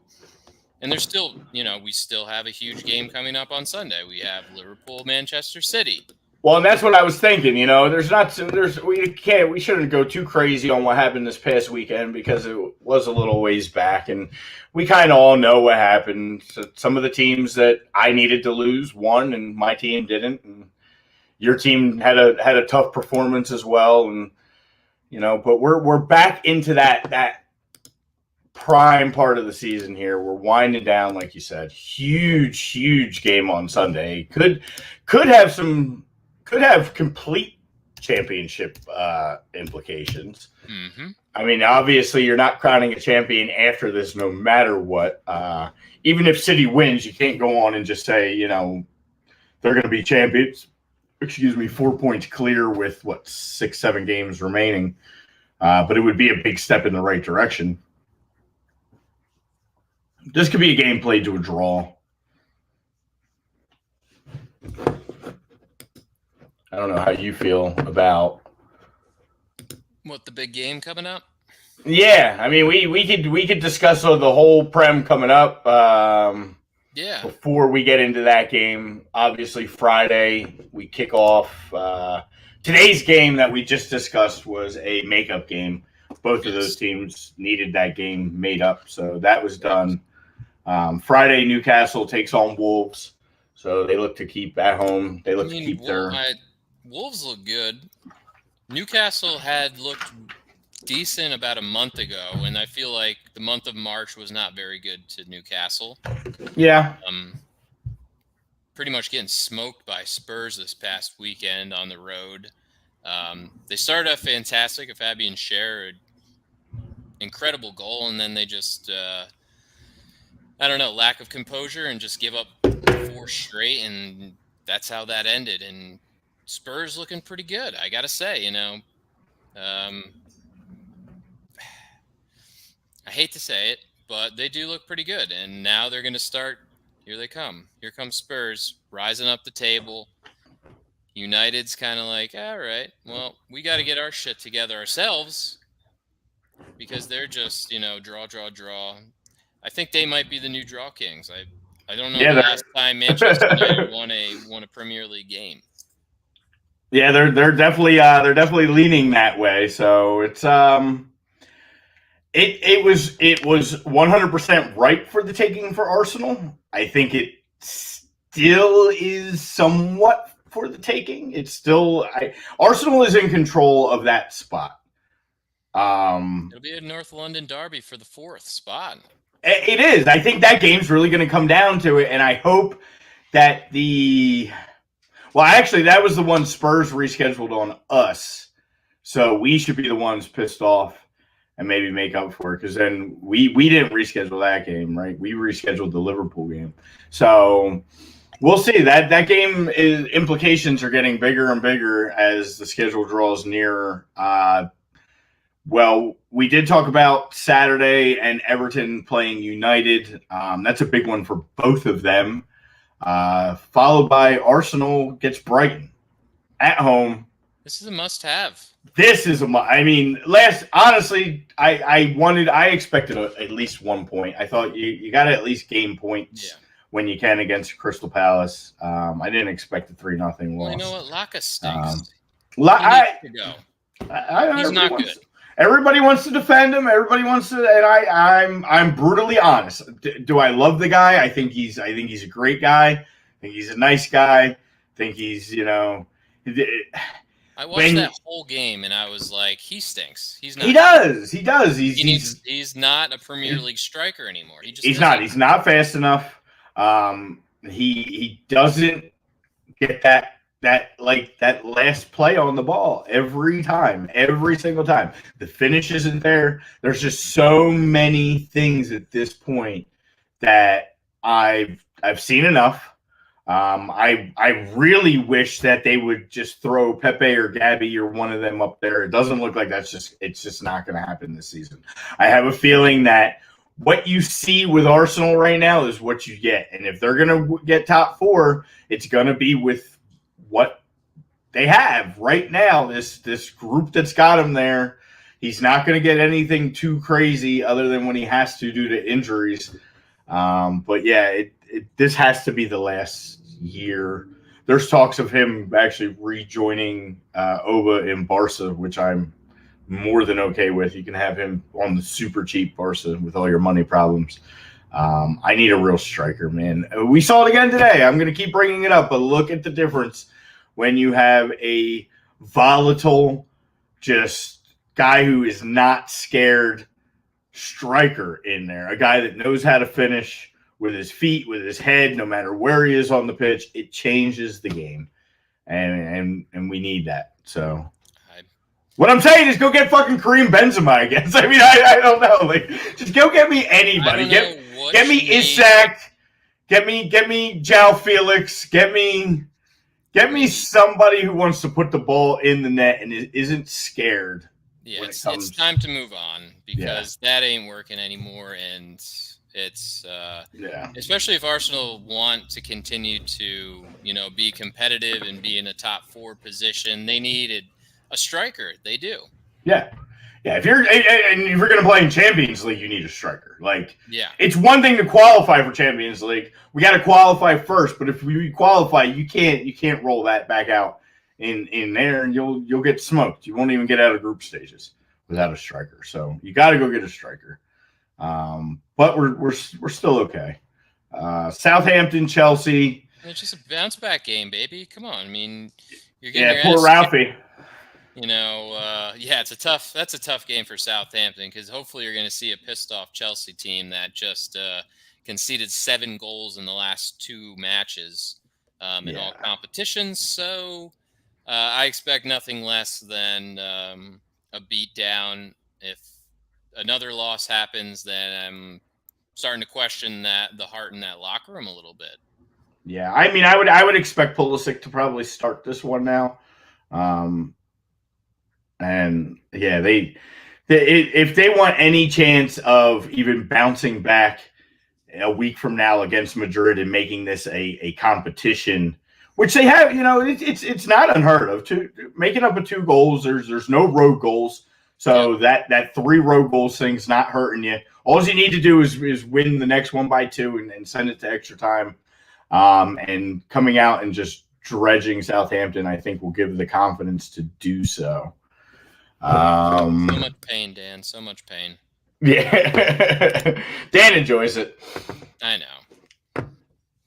and there's still, we still have a huge game coming up on Sunday. We have Liverpool, Manchester City. Well, and that's what I was thinking. We shouldn't go too crazy on what happened this past weekend because it was a little ways back, and we kind of all know what happened. So some of the teams that I needed to lose won, and my team didn't. And your team had a tough performance as well, and but we're back into that prime part of the season here. We're winding down, like you said. Huge game on Sunday. Could have complete championship implications. Mm-hmm. I mean, obviously, you're not crowning a champion after this, no matter what. Even if City wins, you can't go on and just say, they're going to be champions. 4 points clear with 6-7 games remaining. But it would be a big step in the right direction. This could be a game played to a draw. I don't know how you feel about the big game coming up. Yeah, I mean, we could discuss the whole Prem coming up. Yeah. Before we get into that game, obviously Friday we kick off. Today's game that we just discussed was a makeup game. Both of those teams needed that game made up, so that was done. Friday, Newcastle takes on Wolves, so they look to keep at home. They look to keep their. Wolves look good. Newcastle had looked decent about a month ago, and I feel like the month of March was not very good to Newcastle. Yeah. Pretty much getting smoked by Spurs this past weekend on the road. They started off fantastic. A Fabian Schär, incredible goal, and then they just, lack of composure and just give up 4 straight, and that's how that ended. And Spurs looking pretty good, I gotta say. I hate to say it, but they do look pretty good. And now they're going to start. Here they come. Here comes Spurs rising up the table. United's kind of like, all right, well, we got to get our shit together ourselves because they're just, draw. I think they might be the new draw kings. I don't know the last time Manchester United won a Premier League game. Yeah, they're definitely leaning that way. So it's It was 100% right for the taking for Arsenal. I think it still is somewhat for the taking. It's still Arsenal is in control of that spot. It'll be a North London derby for the 4th spot. It is. I think that game's really going to come down to it, and I hope that actually, that was the one Spurs rescheduled on us, so we should be the ones pissed off and maybe make up for it, because then we didn't reschedule that game, right? We rescheduled the Liverpool game. So we'll see. That game implications are getting bigger and bigger as the schedule draws nearer. Well, we did talk about Saturday and Everton playing United. That's a big one for both of them. Followed by Arsenal gets Brighton at home. This is a must-have. This is honestly, I expected at least 1 point. I thought you got to at least gain points when you can against Crystal Palace. I didn't expect a 3-0 loss. Well, you know what? Laka stinks. He's not good. Everybody wants to defend him. Everybody wants to, and I'm brutally honest. Do I love the guy? I think he's a great guy. I think he's a nice guy. I think he's, I watched that whole game and I was like, he stinks. He's not. He does. He's not a Premier League striker anymore. He's not. He's not fast enough. He doesn't get that last play on the ball every single time. The finish isn't there. There's just so many things at this point that I've seen enough. I really wish that they would just throw Pepe or Gabby or one of them up there. It doesn't look like it's just not going to happen this season. I have a feeling that what you see with Arsenal right now is what you get. And if they're going to get top 4, it's going to be with what they have right now, this group that's got him there. He's not going to get anything too crazy other than when he has to due to injuries. But yeah, this has to be the last year. There's talks of him actually rejoining Oba in Barca, which I'm more than okay with. You can have him on the super cheap Barca with all your money problems. I need a real striker, man. We saw it again today. I'm going to keep bringing it up, but look at the difference when you have a volatile, just guy who is not scared striker in there, a guy that knows how to finish with his feet, with his head, no matter where he is on the pitch. It changes the game, and we need that. So what I'm saying is go get fucking Kareem Benzema, I guess. I mean, I don't know. Like, just go get me anybody. Get me Isak. Get me João Felix. Get me somebody who wants to put the ball in the net and isn't scared. Yeah, it's time to move on because that ain't working anymore, and it's especially if Arsenal want to continue to be competitive and be in a top 4 position, they needed a striker. They do. Yeah. If you're going to play in Champions League, you need a striker. It's one thing to qualify for Champions League. We got to qualify first, but if we qualify, you can't roll that back out in there, and you'll get smoked. You won't even get out of group stages without a striker. So you got to go get a striker. But we're still okay. Southampton, Chelsea. It's just a bounce back game, baby. Come on. I mean, you're getting poor Ralphie. That's a tough game for Southampton because hopefully you're going to see a pissed off Chelsea team that just conceded 7 goals in the last 2 matches in all competitions. So I expect nothing less than a beatdown. If another loss happens, then I'm starting to question the heart in that locker room a little bit. Yeah, I mean, I would expect Pulisic to probably start this one now. And yeah, if they want any chance of even bouncing back a week from now against Madrid and making this a competition, which they have, it's not unheard of. Making up 2 goals, there's no road goals, so that 3 road goals thing's not hurting you. All you need to do is win the next one by 2 and send it to extra time. And coming out and just dredging Southampton, I think will give the confidence to do so. So much pain, Dan. So much pain. Yeah. Dan enjoys it. I know.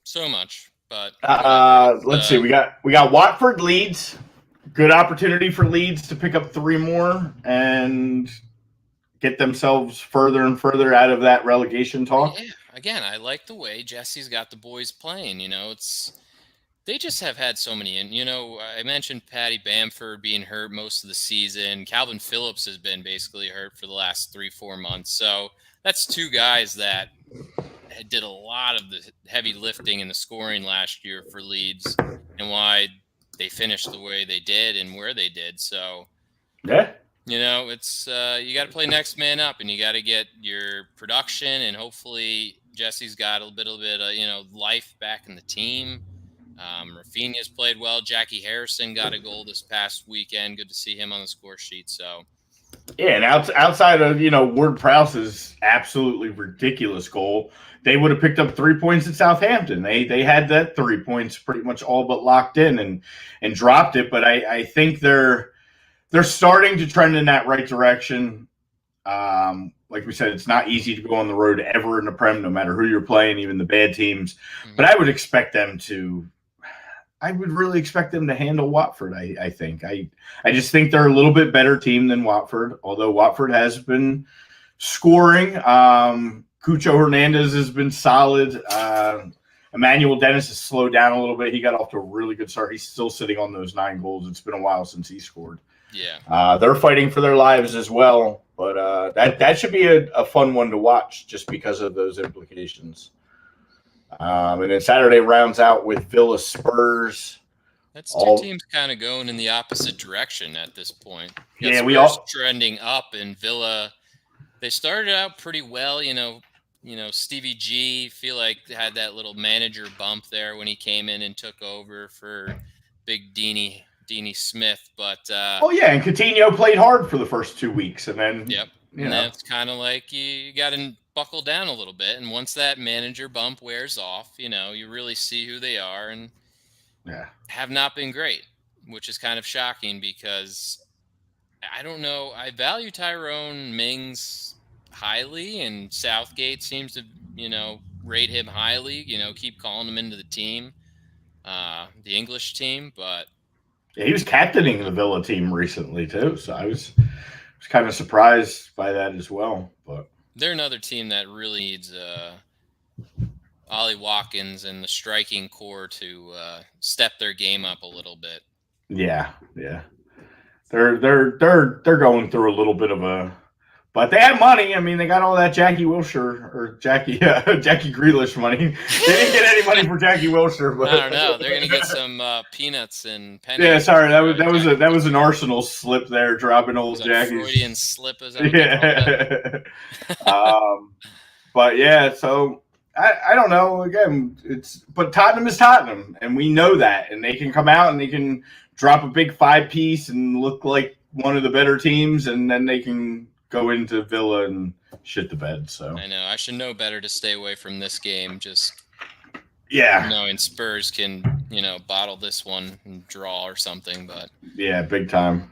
So much. But let's see. We got Watford, Leeds. Good opportunity for Leeds to pick up 3 more and get themselves further and further out of that relegation talk. Yeah. Again, I like the way Jesse's got the boys playing. They just have had so many. And, I mentioned Paddy Bamford being hurt most of the season. Calvin Phillips has been basically hurt for the last 3-4 months. So that's 2 guys that did a lot of the heavy lifting and the scoring last year for Leeds and why they finished the way they did and where they did. So, yeah. It's you got to play next man up and you got to get your production and hopefully Jesse's got a little bit of, life back in the team. Rafinha's played well. Jackie Harrison got a goal this past weekend. Good to see him on the score sheet. So, yeah, and outside of Ward-Prowse's absolutely ridiculous goal, they would have picked up 3 points at Southampton. They had that 3 points pretty much all but locked in and dropped it. But I think they're starting to trend in that right direction. Like we said, it's not easy to go on the road ever in the Prem, no matter who you're playing, even the bad teams. Mm-hmm. But I would expect them to. I would really expect them to handle Watford, I think. I just think they're a little bit better team than Watford, although Watford has been scoring. Cucho Hernandez has been solid. Emmanuel Dennis has slowed down a little bit. He got off to a really good start. He's still sitting on those 9 goals. It's been a while since he scored. Yeah. They're fighting for their lives as well, but that should be a fun one to watch just because of those implications. And then Saturday rounds out with Villa Spurs. That's two teams kind of going in the opposite direction at this point. Yeah, we all trending up, and Villa, they started out pretty well. Stevie G, feel like had that little manager bump there when he came in and took over for Big Deanie Smith. But and Coutinho played hard for the first 2 weeks, and then and that's kind of like you got to buckle down a little bit, and once that manager bump wears off, you really see who they are, and have not been great, which is kind of shocking because I don't know. I value Tyrone Mings highly, and Southgate seems to, rate him highly, keep calling him into the team, the English team, but he was captaining the Villa team recently too, so I was kind of surprised by that as well. But they're another team that really needs Ollie Watkins and the striking core to step their game up a little bit. Yeah. They're going through a little bit of a, but they have money. I mean, they got all that Jackie Grealish money. They didn't get any money for Jackie Wilshere, but I don't know. They're gonna get some peanuts and pennies. Yeah, sorry, that was an Arsenal slip there, dropping old Jackie. Freudian slip, as but yeah, so I don't know. Again, but Tottenham is Tottenham, and we know that, and they can come out and they can drop a big 5-piece and look like one of the better teams, and then they can go into Villa and shit the bed. So I know I should know better to stay away from this game. Just knowing Spurs can bottle this one and draw or something, but big time.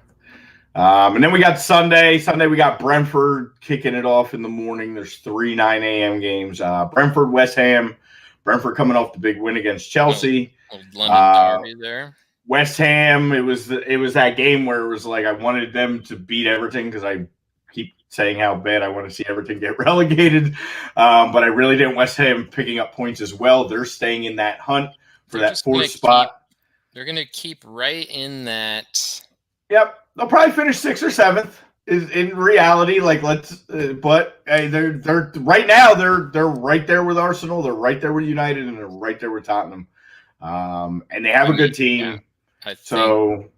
And then we got Sunday. We got Brentford kicking it off in the morning. There's 3 9 a.m. games. Brentford, West Ham. Brentford coming off the big win against Chelsea. London derby there. West Ham. It was that game where it was like I wanted them to beat Everton because I keep saying how bad I want to see Everton get relegated. But I really didn't. West Ham picking up points as well. They're staying in that hunt for that 4th spot. They're going to keep right in that. Yep. They'll probably finish 6th or 7th. Is in reality, like but hey, they're right now they're right there with Arsenal. They're right there with United, and they're right there with Tottenham. And they have a good team. I think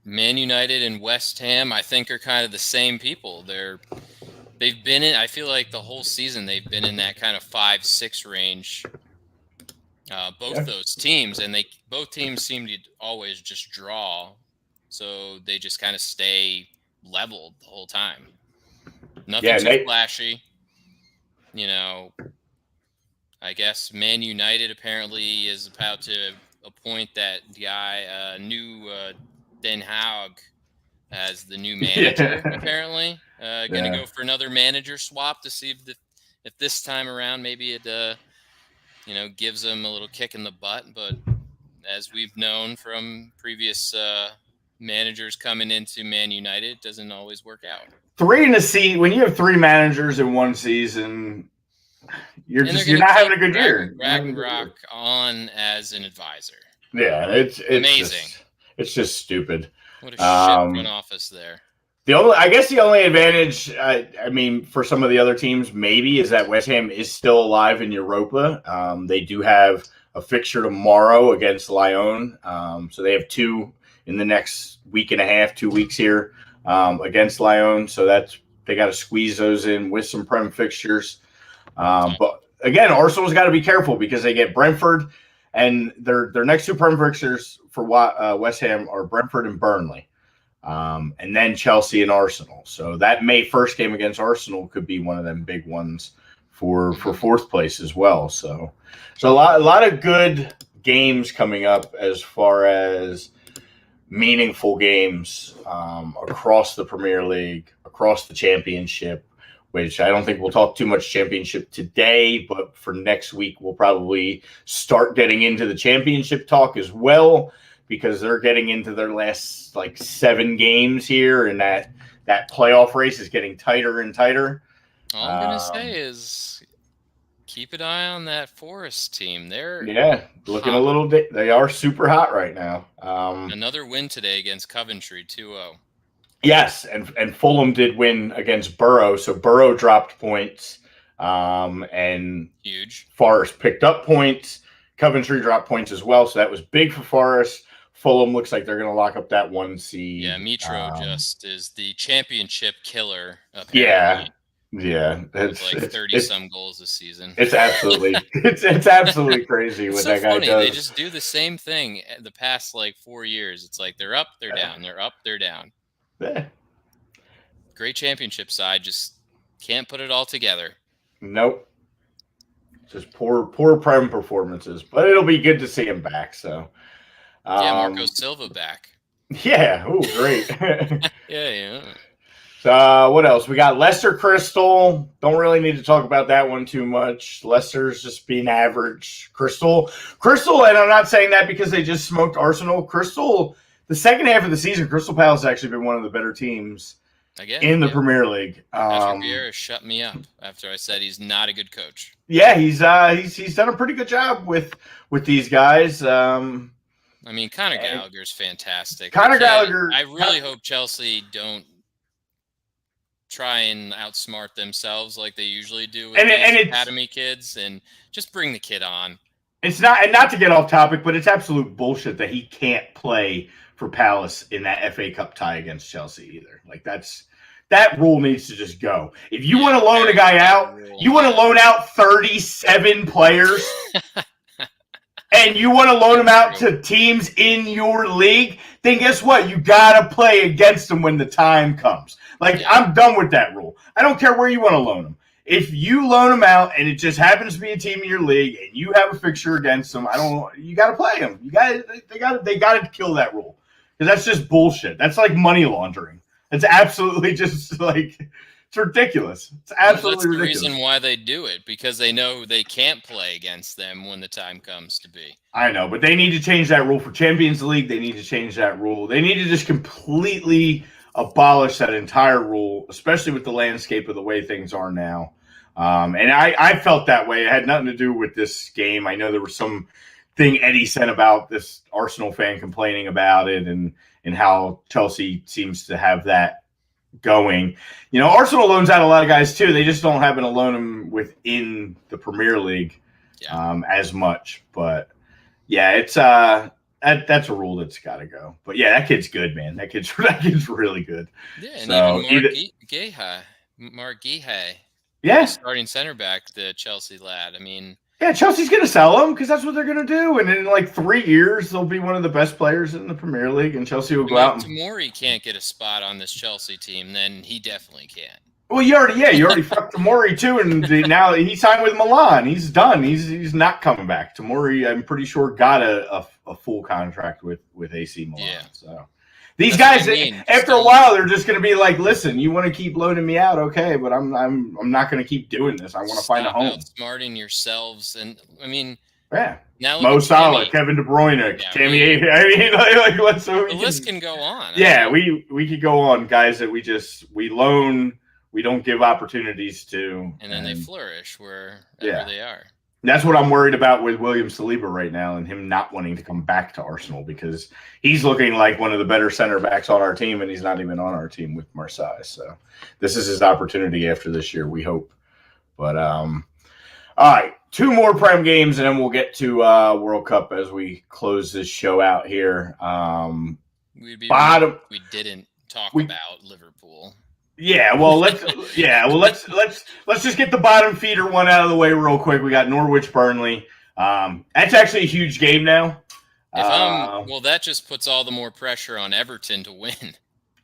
Man United and West Ham, I think, are kind of the same people. They've been in. I feel like the whole season they've been in that kind of 5-6 range. Both those teams, and both teams seem to always just draw. So they just kind of stay leveled the whole time. Nothing too flashy. I guess Man United apparently is about to appoint that guy, new Den Haag, as the new manager, apparently. Going to go for another manager swap to see if this time around maybe it gives them a little kick in the butt. But as we've known from previous managers coming into Man United, it doesn't always work out. 3 in a season. When you have 3 managers in one season, you're not having a good year. Ragnarok on as an advisor. Yeah, it's amazing. It's just stupid. What a shit front office there. The only advantage, I mean, for some of the other teams, maybe, is that West Ham is still alive in Europa. They do have a fixture tomorrow against Lyon, so they have 2 in the next week and a half, 2 weeks here against Lyon. So they got to squeeze those in with some Prem fixtures. But again, Arsenal's got to be careful because they get Brentford, and their next 2 Prem fixtures for West Ham are Brentford and Burnley, and then Chelsea and Arsenal. So that May 1st game against Arsenal could be one of them big ones for 4th place as well. So a lot of good games coming up as far as meaningful games across the Premier League, across the Championship, which I don't think we'll talk too much Championship today, but for next week we'll probably start getting into the Championship talk as well, because they're getting into their last 7 games here, and that playoff race is getting tighter and tighter. All I'm going to say is keep an eye on that Forest team. They're looking a little bit. They are super hot right now. Another win today against Coventry, 2-0. Yes, and Fulham did win against Borough, so Borough dropped points. and Huge. Forest picked up points. Coventry dropped points as well, so that was big for Forest. Fulham looks like they're going to lock up that 1 seed. Yeah, Mitro just is the championship killer. Apparently. Yeah, it's like 30-some goals this season. It's absolutely it's absolutely crazy what that guy funny. does. They just do the same thing the past 4 years. It's like they're up, they're down, they're up, they're down. Yeah. Great championship side, just can't put it all together. Nope. Just poor prem performances, but it'll be good to see him back. So, Marco Silva back. Yeah. Oh, great. Yeah. So, what else? We got Leicester Crystal. Don't really need to talk about that one too much. Leicester's just being average. Crystal, and I'm not saying that because they just smoked Arsenal. Crystal, the second half of the season, Crystal Palace has actually been one of the better teams in the Premier League. Patrick Vieira shut me up after I said he's not a good coach. Yeah, he's done a pretty good job with these guys. Conor Gallagher's fantastic. Gallagher. I really hope Chelsea don't try and outsmart themselves like they usually do with these academy kids, and just bring the kid on. It's not, and not to get off topic, but it's absolute bullshit that he can't play for Palace in that FA Cup tie against Chelsea either. Like that rule needs to just go. If you want to loan a guy out, you want to loan out 37 players, and you want to loan them out to teams in your league, then guess what? You got to play against them when the time comes. I'm done with that rule. I don't care where you want to loan them. If you loan them out and it just happens to be a team in your league and you have a fixture against them, you got to play them. They got to kill that rule, because that's just bullshit. That's like money laundering. It's absolutely just it's ridiculous. It's absolutely ridiculous. That's the reason why they do it, because they know they can't play against them when the time comes to be. I know, but they need to change that rule for Champions League. They need to change that rule. They need to just completely abolish that entire rule, especially with the landscape of the way things are now. And I felt that way. It had nothing to do with this game. I know there was some thing Eddie sent about this Arsenal fan complaining about it and how Chelsea seems to have that going. Arsenal loans out a lot of guys too. They just don't happen to loan them within the Premier League as much. But yeah, it's that's a rule that's got to go. But yeah, that kid's good, man. That kid's really good. Yeah, and even Mark Guéhi. Yeah, starting center back, the Chelsea lad. Chelsea's going to sell him because that's what they're going to do. And in 3 years, they'll be one of the best players in the Premier League, and Chelsea will go out. If Tomori can't get a spot on this Chelsea team, then he definitely can't. Well, you already fucked Tomori too, and now he signed with Milan. He's done. He's not coming back. Tomori, I'm pretty sure, got a full contract with AC Milan. Yeah. So these guys, after a while, they're just going to be like, "Listen, you want to keep loaning me out, okay? But I'm not going to keep doing this. I want to find a home." Outsmarting yourselves, and yeah. Now Mo Salah, Kevin De Bruyne, Tammy. The list can go on. Yeah, we could go on, guys that we loan. We don't give opportunities to. And then they flourish wherever they are. That's what I'm worried about with William Saliba right now, and him not wanting to come back to Arsenal, because he's looking like one of the better center backs on our team, and he's not even on our team with Marseille. So this is his opportunity after this year, we hope. But all right, 2 more Prem games, and then we'll get to World Cup as we close this show out here. We'd be bottom. We didn't talk about Liverpool. Yeah, well, let's just get the bottom feeder one out of the way real quick. We got Norwich Burnley. That's actually a huge game now. That just puts all the more pressure on Everton to win.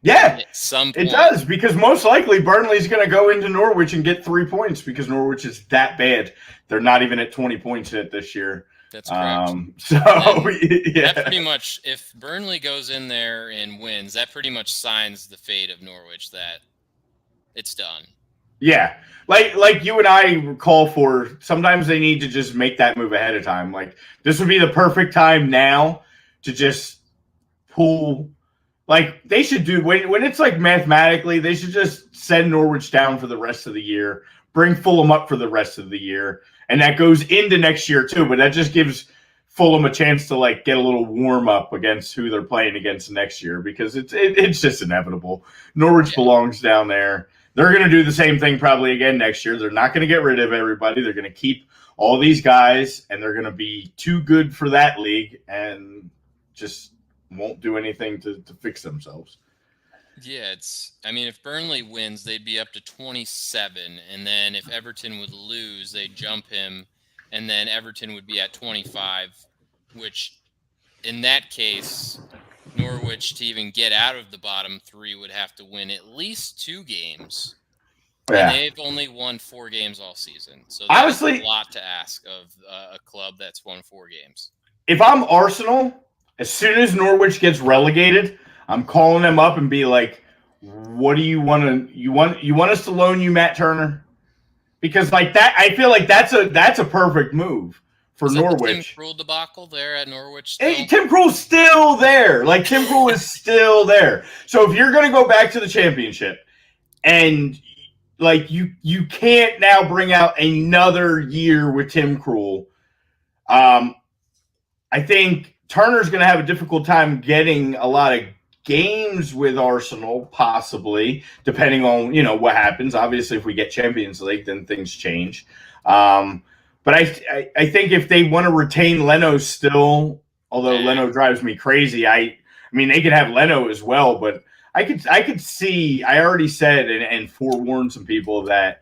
Yeah, at some point. It does, because most likely Burnley's going to go into Norwich and get 3 points, because Norwich is that bad. They're not even at 20 points yet this year. That's correct. That pretty much, if Burnley goes in there and wins, that pretty much signs the fate of Norwich, that it's done. Yeah. Like you and I call for, sometimes they need to just make that move ahead of time. Like, this would be the perfect time now to just pull. Like, they should do, when it's mathematically, they should just send Norwich down for the rest of the year, bring Fulham up for the rest of the year, and that goes into next year too. But that just gives Fulham a chance to get a little warm up against who they're playing against next year, because it's just inevitable. Norwich belongs down there. they're going to do the same thing probably again next year. They're not going to get rid of everybody. They're going to keep all these guys, and they're going to be too good for that league and just won't do anything to fix themselves. Yeah, if Burnley wins, they'd be up to 27, and then if Everton would lose, they'd jump him, and then Everton would be at 25, which in that case, Norwich, to even get out of the bottom three, would have to win at least 2 games. Yeah. And they've only won 4 games all season. So that's a lot to ask of a club that's won 4 games. If I'm Arsenal, as soon as Norwich gets relegated, I'm calling them up and be like, what do you want to you want us to loan you Matt Turner? Because like that, I feel like that's a perfect move for Norwich. The Tim Krul debacle there at Norwich still? Hey, Tim Krul's still there. Like Tim Krul is still there. So if you're going to go back to the championship and like you can't now bring out another year with Tim Krul, I think Turner's going to have a difficult time getting a lot of games with Arsenal, possibly, depending on, what happens. Obviously, if we get Champions League, then things change. But I think if they want to retain Leno still, although Leno drives me crazy, I mean, they could have Leno as well, but I could see, I already said and forewarned some people that,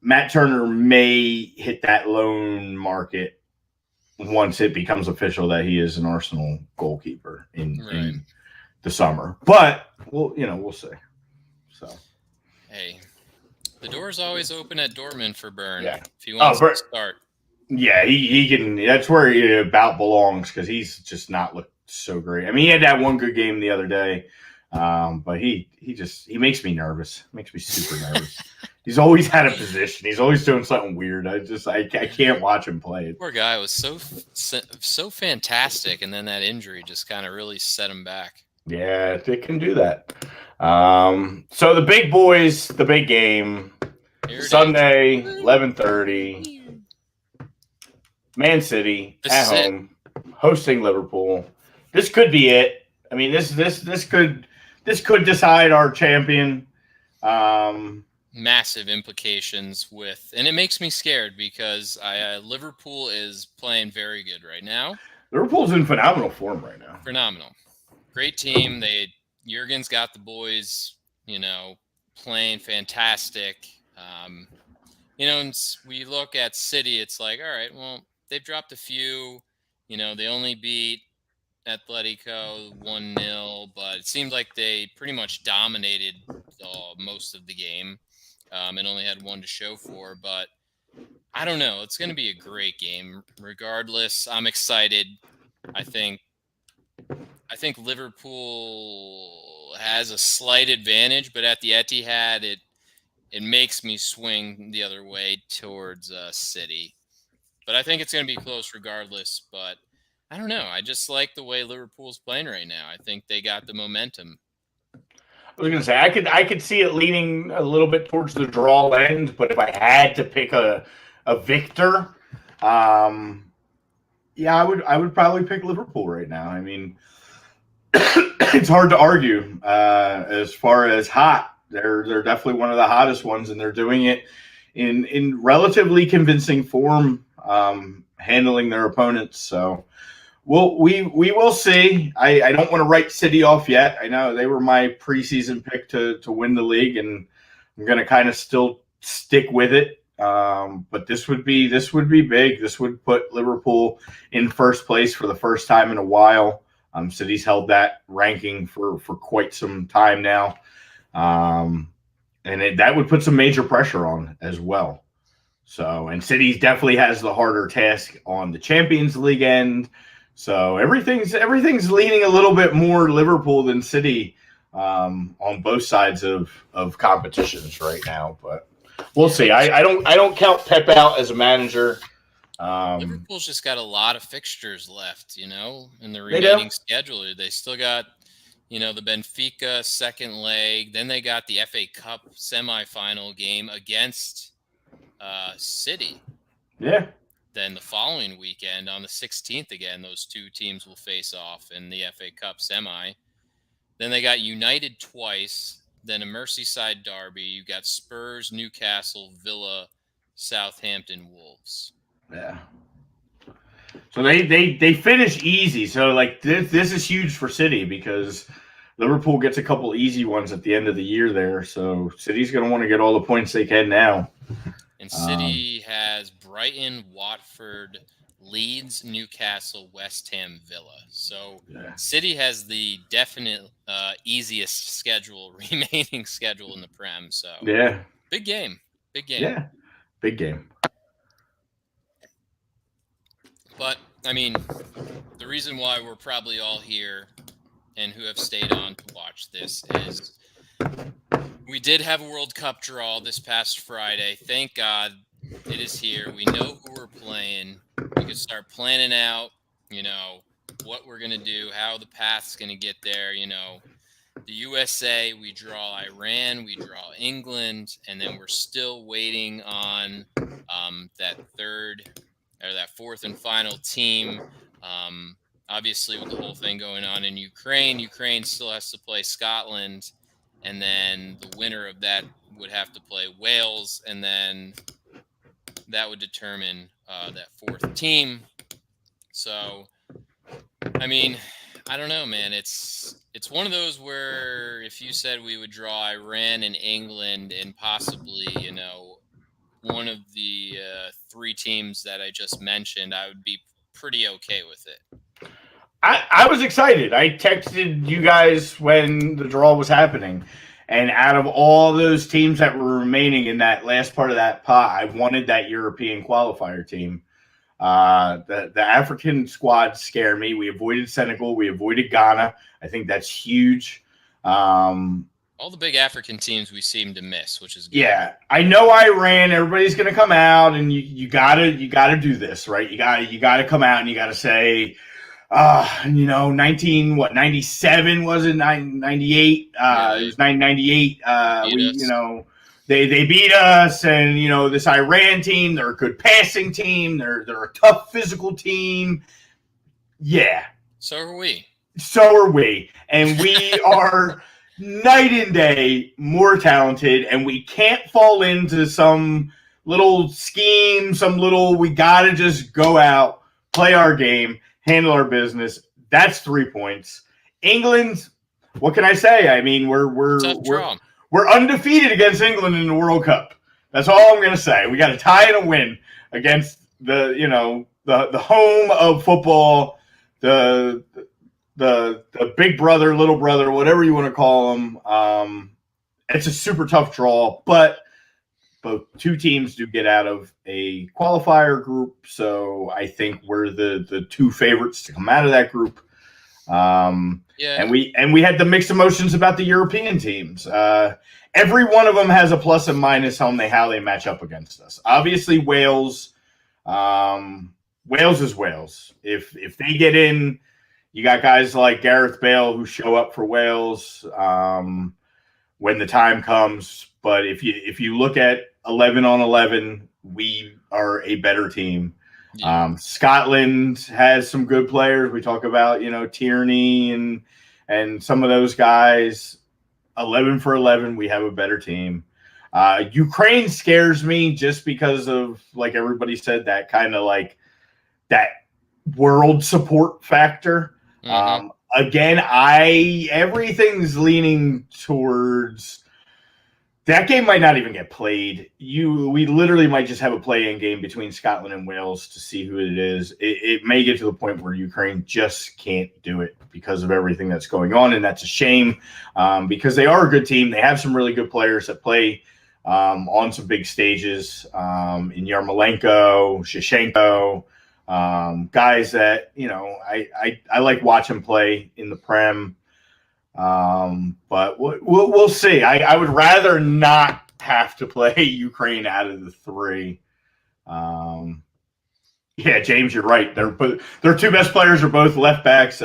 Matt Turner may hit that loan market once it becomes official that he is an Arsenal goalkeeper in the summer. But we'll see. So, hey, the door's always open at Dortmund for Burn. Yeah. If he wants to start. Yeah, he can. That's where he about belongs because he's just not looked so great. I mean, he had that one good game the other day, but he makes me nervous. Makes me super nervous. He's always had a position. He's always doing something weird. I can't watch him play. Poor guy was so fantastic, and then that injury just kind of really set him back. Yeah, it can do that. So the big boys, the big game, Sunday, 11:30, Man City at home, hosting Liverpool. This could be it. I mean, this could decide our champion. Massive implications and it makes me scared because Liverpool is playing very good right now. Liverpool's in phenomenal form right now. Phenomenal. Great team. Jurgen's got the boys, playing fantastic. And we look at City, it's like, all right, well, they've dropped a few. They only beat Atletico 1-0, but it seemed like they pretty much dominated most of the game. And only had one to show for, but I don't know. It's going to be a great game. Regardless, I'm excited. I think Liverpool has a slight advantage, but at the Etihad, it makes me swing the other way towards City. But I think it's going to be close regardless. But I don't know. I just like the way Liverpool's playing right now. I think they got the momentum. I was going to say I could see it leaning a little bit towards the draw end, but if I had to pick a victor, I would probably pick Liverpool right now. I mean, it's hard to argue as far as hot. They're definitely one of the hottest ones, and they're doing it in relatively convincing form, handling their opponents. So. Well, we will see. I don't want to write City off yet. I know they were my preseason pick to win the league, and I'm going to kind of still stick with it. But this would be big. This would put Liverpool in first place for the first time in a while. City's held that ranking for quite some time now, and that would put some major pressure on as well. So, and City definitely has the harder task on the Champions League end. So everything's leaning a little bit more Liverpool than City on both sides of competitions right now. But we'll see. I don't count Pep out as a manager. Liverpool's just got a lot of fixtures left, in the remaining schedule. They still got, the Benfica second leg. Then they got the FA Cup semifinal game against City. Yeah. Then the following weekend on the 16th again, those two teams will face off in the FA Cup semi. Then they got United twice. then a Merseyside derby. You got Spurs, Newcastle, Villa, Southampton, Wolves. Yeah. So they finish easy. So like this is huge for City because Liverpool gets a couple easy ones at the end of the year there. So City's going to want to get all the points they can now. And City has Brighton, Watford, Leeds, Newcastle, West Ham, Villa. So City has the definite easiest remaining schedule in the Prem. So big game. Yeah, big game. But, I mean, the reason why we're probably all here and who have stayed on to watch this is we did have a World Cup draw this past Friday. Thank God it is here. We know who we're playing. We can start planning out, what we're going to do, how the path's going to get there. The USA, we draw Iran, we draw England, and then we're still waiting on that fourth and final team. Obviously, with the whole thing going on in Ukraine still has to play Scotland, and then the winner of that would have to play Wales, and then that would determine that fourth team. So, I mean, I don't know, man. It's one of those where if you said we would draw Iran and England and possibly, one of the three teams that I just mentioned, I would be pretty okay with it. I was excited. I texted you guys when the draw was happening. And out of all those teams that were remaining in that last part of that pot, I wanted that European qualifier team. The African squad scare me. We avoided Senegal. We avoided Ghana. I think that's huge. All the big African teams we seem to miss, which is good. Yeah. I know Iran. Everybody's going to come out, and you gotta do this, right? You gotta come out and you gotta say, 97 was it? 98. It was 998. They beat us, and this Iran team, they're a good passing team. They're a tough physical team. Yeah. So are we. And we are night and day more talented, and we can't fall into some little scheme, we gotta just go out, play our game, handle our business. That's 3 points. England, what can I say? I mean, we're undefeated against England in the World Cup. That's all I'm gonna say. We got a tie and a win against the home of football, the big brother, little brother, whatever you want to call them. It's a super tough draw, but both two teams do get out of a qualifier group, so I think we're the two favorites to come out of that group. And we had the mixed emotions about the European teams. Every one of them has a plus and minus on how they match up against us. Obviously, Wales. Wales is Wales. If they get in, you got guys like Gareth Bale who show up for Wales when the time comes. But if you look at 11 on 11, we are a better team. Yeah. Scotland has some good players. We talk about Tierney and some of those guys. 11 for 11, we have a better team. Ukraine scares me just because of, like everybody said, that kind of like that world support factor. Mm-hmm. Again, everything's leaning towards that game might not even get played. We literally might just have a play-in game between Scotland and Wales to see who it is. It may get to the point where Ukraine just can't do it because of everything that's going on, and that's a shame because they are a good team. They have some really good players that play on some big stages in Yarmolenko, Shevchenko, guys that I like watching play in the Prem. But we'll see. I would rather not have to play Ukraine out of the three. Yeah, James, you're right. Their two best players are both left backs.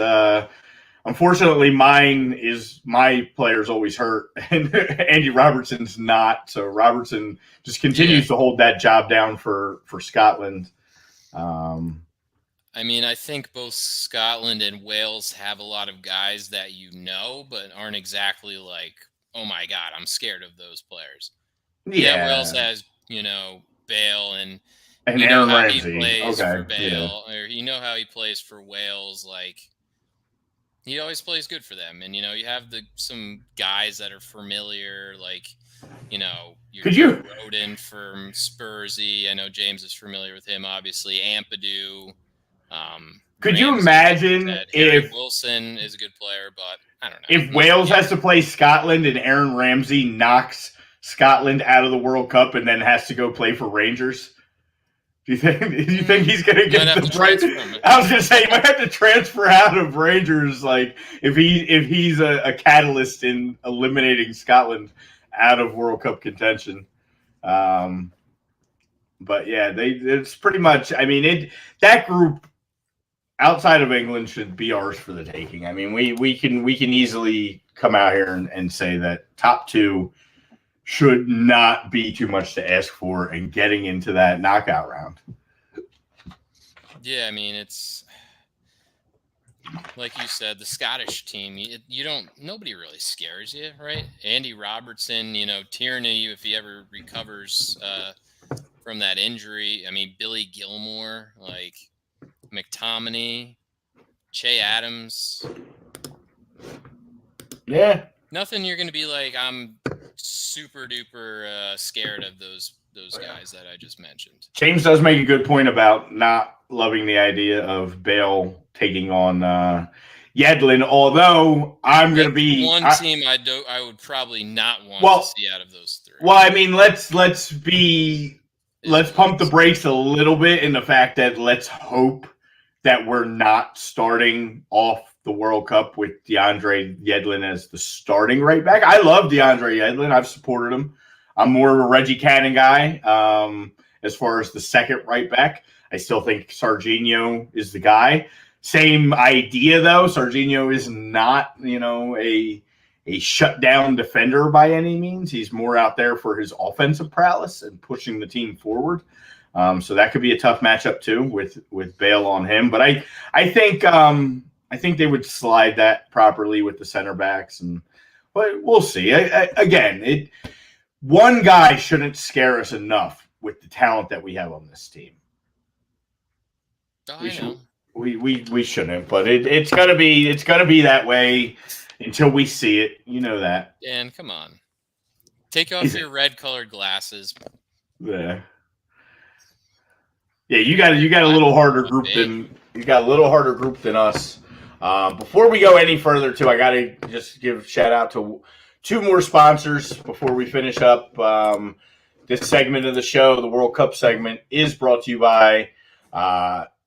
Unfortunately, my player's always hurt, and Andy Robertson's not. So Robertson just continues to hold that job down for Scotland. I mean, I think both Scotland and Wales have a lot of guys that but aren't exactly like oh my God, I'm scared of those players. Yeah. Wales has, Bale and Aaron how Ramsey. he plays Okay. for Bale, or how he plays for Wales. Like, he always plays good for them. And, you have some guys that are familiar, like, your Foden from Spursy. I know James is familiar with him, obviously. Ampadu. Could Ramsey, you imagine Harry if Wilson is a good player, but I don't know. if Wales has to play Scotland and Aaron Ramsey knocks Scotland out of the World Cup and then has to go play for Rangers? Do you think he's going to get the break? I was going to say, he might have to transfer out of Rangers, like if he's a catalyst in eliminating Scotland out of World Cup contention. But yeah, it's pretty much. I mean, that group outside of England should be ours for the taking. I mean, we can easily come out here and say that top two should not be too much to ask for and getting into that knockout round. Yeah, I mean, it's like you said, the Scottish team, nobody really scares you, right? Andy Robertson, Tierney, if he ever recovers from that injury. I mean, Billy Gilmore, like McTominay, Che Adams. Yeah. Nothing you're going to be like, I'm super duper scared of those guys that I just mentioned. James does make a good point about not loving the idea of Bale taking on Yedlin, although I'm going to be one team I would probably not want to see out of those three. Well, I mean, let's pump the brakes a little bit in the fact that let's hope that we're not starting off the World Cup with DeAndre Yedlin as the starting right back. I love DeAndre Yedlin. I've supported him. I'm more of a Reggie Cannon guy as far as the second right back. I still think Sarginho is the guy. Same idea, though. Sarginho is not, a shutdown defender by any means. He's more out there for his offensive prowess and pushing the team forward. So that could be a tough matchup too with Bale on him. But I think they would slide that properly with the center backs, but we'll see. One guy shouldn't scare us enough with the talent that we have on this team. We shouldn't, but it's gonna be that way until we see it. You know that. Dan, come on, take off your red-colored glasses. Yeah. Yeah, you got a little harder group than us. Before we go any further, too, I got to just give a shout out to two more sponsors before we finish up. This segment of the show, the World Cup segment, is brought to you by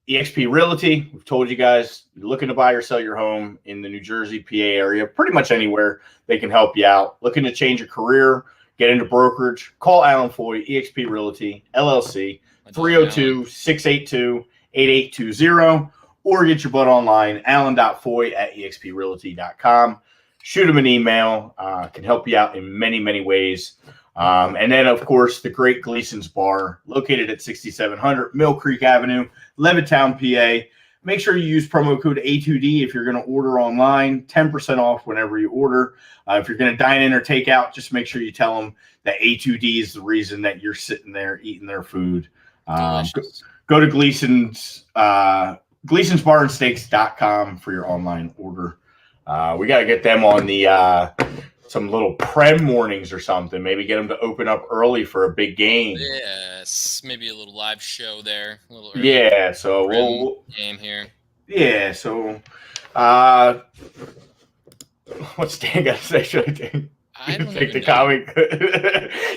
eXp Realty. We've told you guys, you're looking to buy or sell your home in the New Jersey, PA area, pretty much anywhere they can help you out. Looking to change your career, get into brokerage, call Alan Foy, eXp Realty, LLC, 302-682-8820, or get your butt online, alan.foy@exprealty.com. Shoot him an email. Can help you out in many, many ways. And then, of course, the Great Gleason's Bar, located at 6700 Mill Creek Avenue, Levittown, PA. Make sure you use promo code A2D if you're going to order online, 10% off whenever you order. If you're going to dine in or take out, just make sure you tell them that A2D is the reason that you're sitting there eating their food. Go to Gleason's Gleason'sBarandSteaks.com for your online order. We got to get them on the some little prem mornings or something. Maybe get them to open up early for a big game. Yes, maybe a little live show there. A little so we'll game here. Yeah, so what's Dan got to say? Should I take the comic?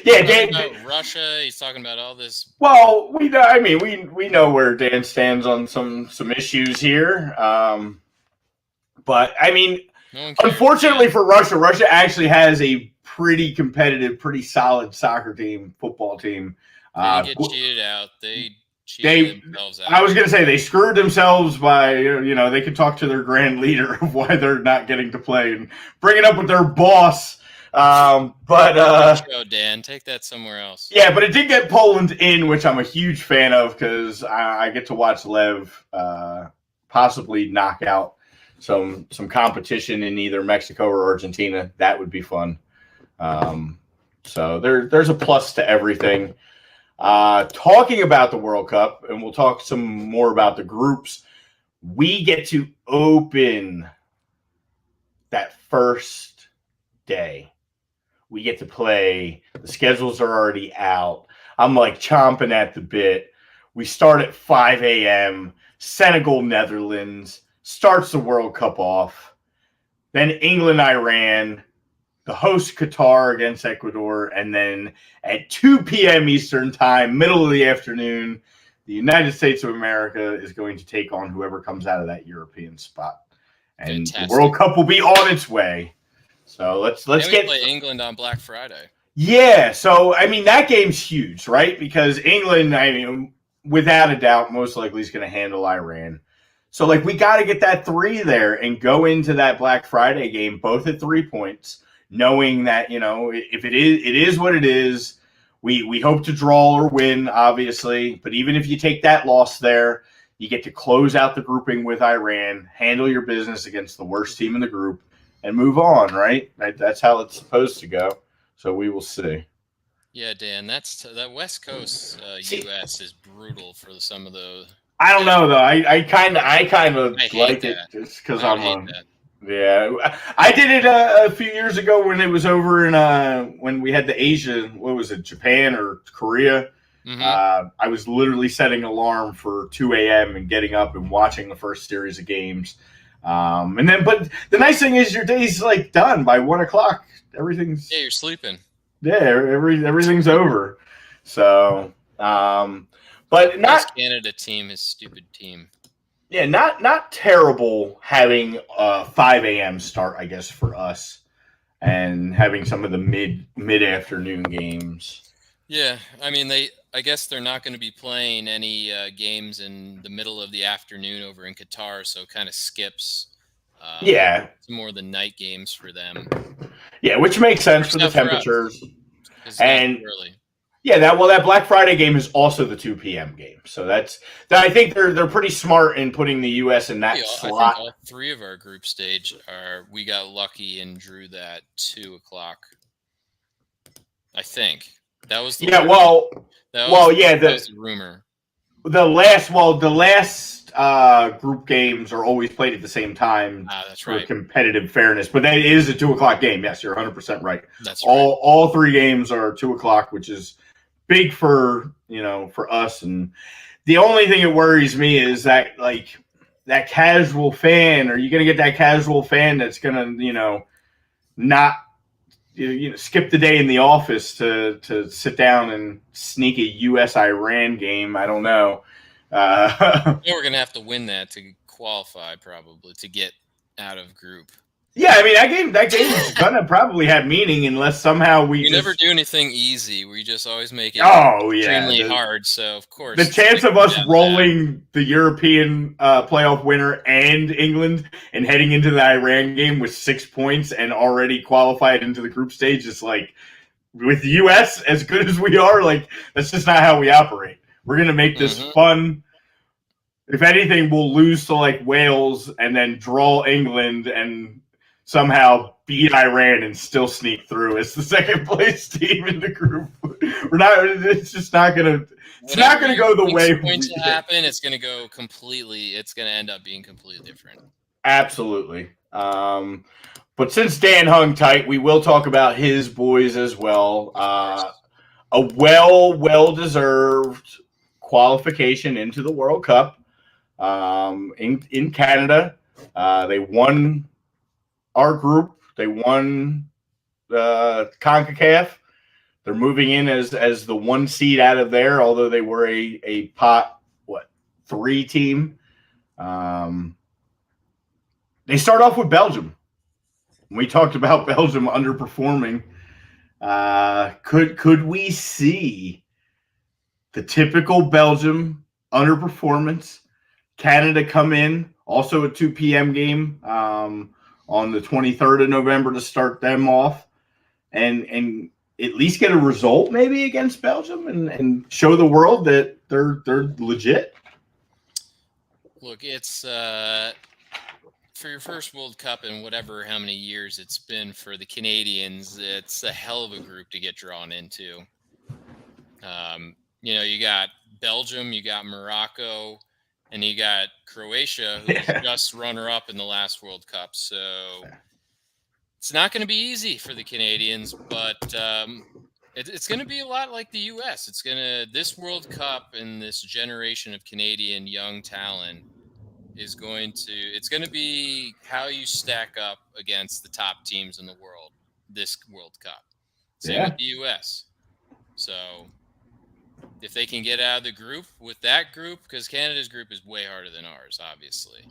Yeah, Dan. About Russia. He's talking about all this. Well, we know. I mean, we know where Dan stands on some issues here. But I mean, unfortunately for Russia, Russia actually has a pretty competitive, pretty solid football team. They get cheated out. They cheated themselves out. I was going to say they screwed themselves by, they could talk to their grand leader of why they're not getting to play and bring it up with their boss. Dan, take that somewhere else. Yeah, but it did get Poland in, which I'm a huge fan of because I get to watch Lev possibly knock out some competition in either Mexico or Argentina. That would be fun. So there's a plus to everything. Talking about the World Cup, and we'll talk some more about the groups. We get to open that first day. We get to play. The schedules are already out. I'm like chomping at the bit. We start at 5 a.m. Senegal, Netherlands starts the World Cup off. Then England, Iran, the host Qatar against Ecuador, and then at 2 p.m. Eastern time, middle of the afternoon, the United States of America is going to take on whoever comes out of that European spot. And Fantastic. The World Cup will be on its way. So let's get play England on Black Friday. Yeah, so I mean that game's huge, right? Because England, I mean, without a doubt, most likely is going to handle Iran. So like we got to get that 3 there and go into that Black Friday game both at 3 points, knowing that if it is what it is. We hope to draw or win, obviously, but even if you take that loss there, you get to close out the grouping with Iran, handle your business against the worst team in the group, and move on, right? That's how it's supposed to go. So we will see. Yeah, Dan, that West Coast U.S. is brutal for some of those. I don't know though. I kind of like it just because I'm hate that. Yeah, I did it a few years ago when it was over in when we had the Asia. What was it, Japan or Korea? Mm-hmm. I was literally setting an alarm for 2 a.m. and getting up and watching the first series of games. But the nice thing is your day's like done by 1 o'clock. Everything's you're sleeping. Yeah, everything's over. So, but not Canada team is stupid team. Yeah, not terrible having a 5 a.m. start, I guess, for us, and having some of the mid afternoon games. Yeah, I mean I guess they're not going to be playing any games in the middle of the afternoon over in Qatar, so it kind of skips. It's more the night games for them. Yeah, which makes sense for the temperatures. And early. Yeah, that Black Friday game is also the 2 p.m. game. So I think they're pretty smart in putting the U.S. in that slot. I think all 3 of our group stage we got lucky and drew that 2 o'clock. I think that was the that was the rumor. The last group games are always played at the same time. That's for right. Competitive fairness, but that is a 2 o'clock game. Yes, you're 100% right. That's right. All 3 games are 2 o'clock, which is big for us. And the only thing that worries me is that like that casual fan. Are you going to get that casual fan that's going to not skip the day in the office to sit down and sneak a U.S. Iran game? I don't know. We're going to have to win that to qualify, probably, to get out of group. Yeah, I mean that game is gonna probably have meaning unless somehow we never do anything easy. We just always make it extremely hard. So of course, the chance of us rolling the European playoff winner and England and heading into the Iran game with 6 points and already qualified into the group stage is like, with the U.S. as good as we are, like that's just not how we operate. We're gonna make this fun. If anything, we'll lose to like Wales and then draw England and somehow beat Iran and still sneak through as the second place team in the group. It's just not gonna. It's not gonna go the way points to happen. It's gonna go completely. It's gonna end up being completely different. Absolutely. But since Dan hung tight, we will talk about his boys as well. A well-deserved qualification into the World Cup in Canada. They won our group. They won CONCACAF. They're moving in as the 1 seed out of there, although they were a pot 3 team. They start off with Belgium. We talked about Belgium underperforming. Could we see the typical Belgium underperformance? Canada come in, also a 2 p.m. game on the 23rd of November to start them off, and at least get a result maybe against Belgium and show the world that they're legit. Look, it's for your first World Cup in whatever how many years it's been for the Canadians, it's a hell of a group to get drawn into. You got Belgium, you got Morocco, and you got Croatia, who's just runner-up in the last World Cup. So it's not going to be easy for the Canadians, but it's going to be a lot like the U.S. This World Cup and this generation of Canadian young talent it's going to be how you stack up against the top teams in the world this World Cup. Same with the U.S. So if they can get out of the group with that group, because Canada's group is way harder than ours, obviously.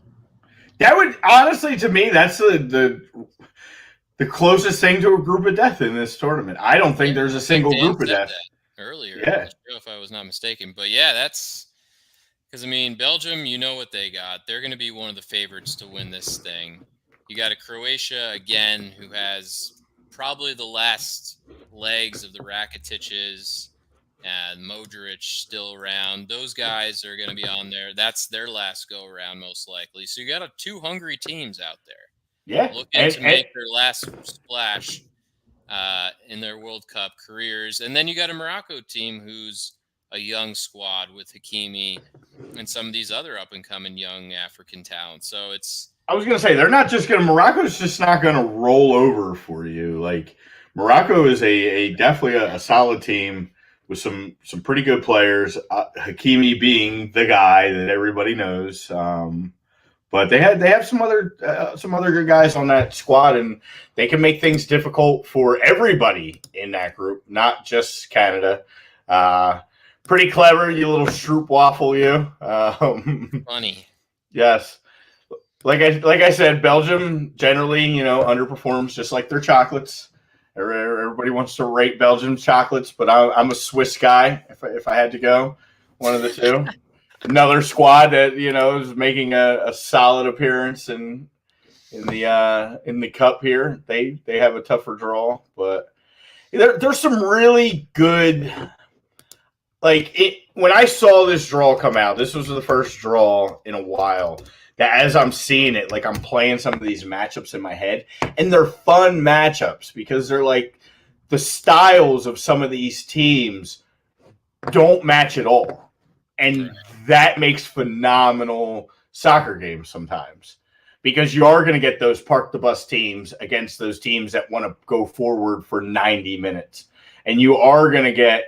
That would honestly, to me, that's the closest thing to a group of death in this tournament. I don't think there's a single group of death. Earlier, in the show, if I was not mistaken. But yeah, that's because Belgium, you know what they got. They're going to be one of the favorites to win this thing. You got a Croatia again, who has probably the last legs of the Rakitiches. And Modric still around. Those guys are going to be on there. That's their last go around, most likely. So you got two hungry teams out there. Yeah, looking to make their last splash in their World Cup careers. And then you got a Morocco team who's a young squad with Hakimi and some of these other up-and-coming young African talents. So I was going to say, they're not just going to – Morocco's just not going to roll over for you. Like, Morocco is definitely a solid team with some pretty good players, Hakimi being the guy that everybody knows. But they have some other good guys on that squad, and they can make things difficult for everybody in that group, not just Canada. Pretty clever, you little stroopwafel, you. Funny. Yes. Like I said, Belgium generally, underperforms just like their chocolates. Everybody wants to rate Belgium's chocolates, but I'm a Swiss guy. If I had to go, one of the two. Another squad that is making a solid appearance in the cup here. They have a tougher draw, but there's some really good. When I saw this draw come out, this was the first draw in a while. That as I'm seeing it, I'm playing some of these matchups in my head, and they're fun matchups because they're the styles of some of these teams don't match at all. And that makes phenomenal soccer games sometimes because you are going to get those park the bus teams against those teams that want to go forward for 90 minutes. And you are going to get,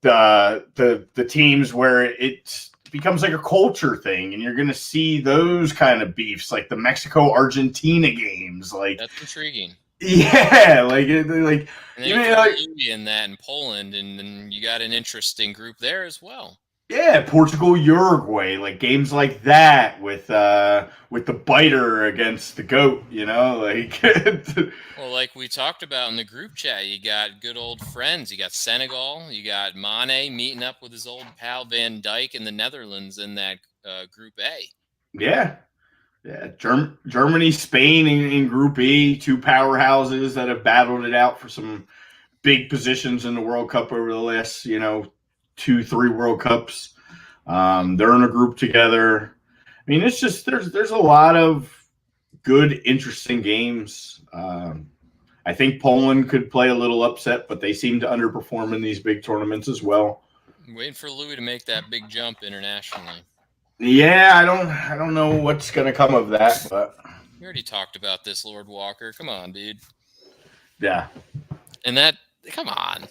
the teams where it becomes like a culture thing, and you're going to see those kind of beefs, like the Mexico-Argentina games. That's intriguing. Yeah, and then you in that in Poland, and then you got an interesting group there as well. Yeah, Portugal, Uruguay, games like that with the biter against the goat, Well, like we talked about in the group chat, you got good old friends. You got Senegal, you got Mane meeting up with his old pal Van Dijk in the Netherlands in that Group A. Yeah. Germany, Spain in Group E, two powerhouses that have battled it out for some big positions in the World Cup over the last, 2-3 World Cups. They're in a group together. It's just there's a lot of good, interesting games. I think Poland could play a little upset, but they seem to underperform in these big tournaments as well. I'm waiting for Louis to make that big jump internationally. Yeah, I don't know what's going to come of that, but we already talked about this, Lord Walker. Come on, dude. Yeah. And come on.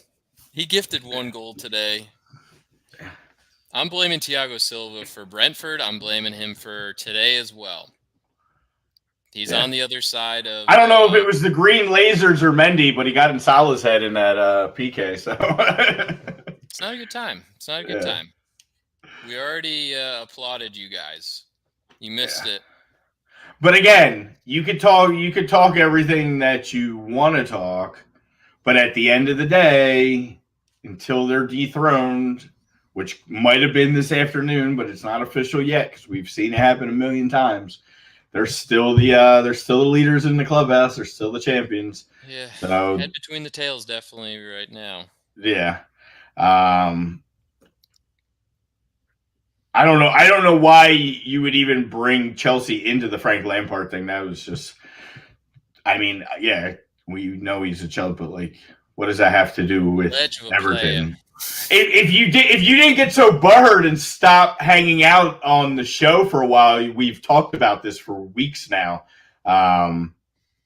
He gifted 1 goal today. I'm blaming Thiago Silva for Brentford. I'm blaming him for today as well. He's on the other side of... I don't know if it was the green lasers or Mendy, but he got in Salah's head in that PK, so... It's not a good time. It's not a good time. We already applauded you guys. You missed it. But again, you could talk everything that you want to talk, but at the end of the day, until they're dethroned, which might have been this afternoon, but it's not official yet because we've seen it happen a million times. They're still the leaders in the clubhouse. They're still the champions. Yeah. So, head between the tails, definitely right now. Yeah. I don't know. I don't know why you would even bring Chelsea into the Frank Lampard thing. That was just. I mean, yeah, we know he's a Chelsea, but like, what does that have to do with Everton? If you didn't get so butthurt and stop hanging out on the show for a while, we've talked about this for weeks now.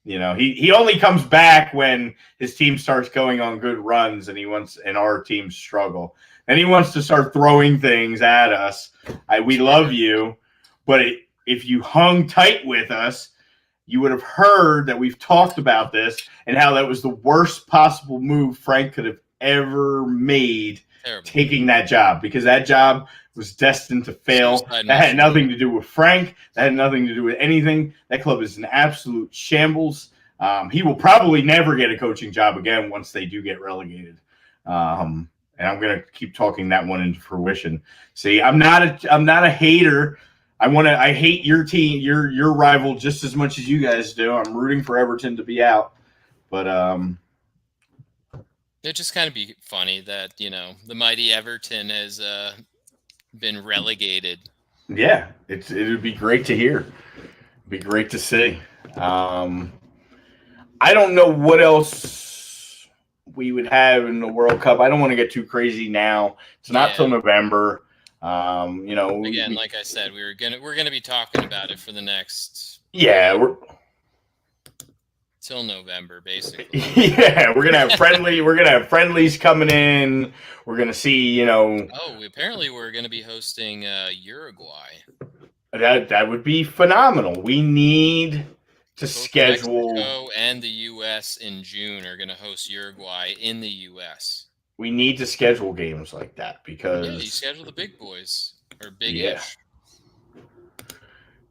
He only comes back when his team starts going on good runs and our teams struggle. And he wants to start throwing things at us. We love you, but if you hung tight with us, you would have heard that we've talked about this and how that was the worst possible move Frank could have ever made. Terrible. Taking that job, because that job was destined to fail. That had nothing to do with Frank. That had nothing to do with anything. That club is an absolute shambles. He will probably never get a coaching job again once they do get relegated. And I'm going to keep talking that one into fruition. See, I'm not a hater. I hate your team, your rival just as much as you guys do. I'm rooting for Everton to be out, but it'd just kind of be funny that the mighty Everton has been relegated. Yeah, it would be great to hear. It'd be great to see. I don't know what else we would have in the World Cup. I don't want to get too crazy now. It's not till November. Again, like I said, we're gonna be talking about it for the next till November, basically. Yeah, we're gonna have friendlies coming in. We're gonna see, apparently we're gonna be hosting Uruguay. That would be phenomenal. We need to schedule. Mexico and the U.S. in June are gonna host Uruguay in the U.S. We need to schedule games like that because you schedule the big boys or big-ish.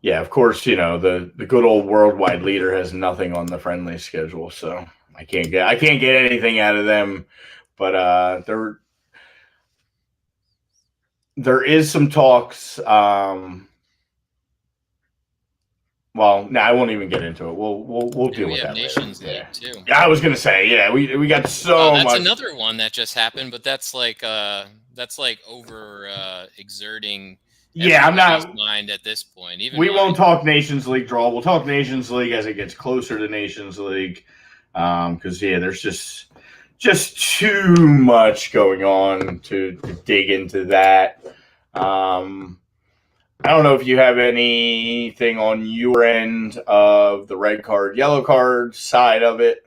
Yeah, of course, the good old worldwide leader has nothing on the friendly schedule, so I can't get anything out of them. But there is some talks. Well, no, I won't even get into it. We'll deal with that. Nations League too. Yeah, I was gonna say, we got much. That's another one that just happened, but that's like over exerting. Yeah, I'm not mind at this point. We won't talk Nations League draw. We'll talk Nations League as it gets closer to Nations League, because there's just too much going on to dig into that. I don't know if you have anything on your end of the red card, yellow card side of it.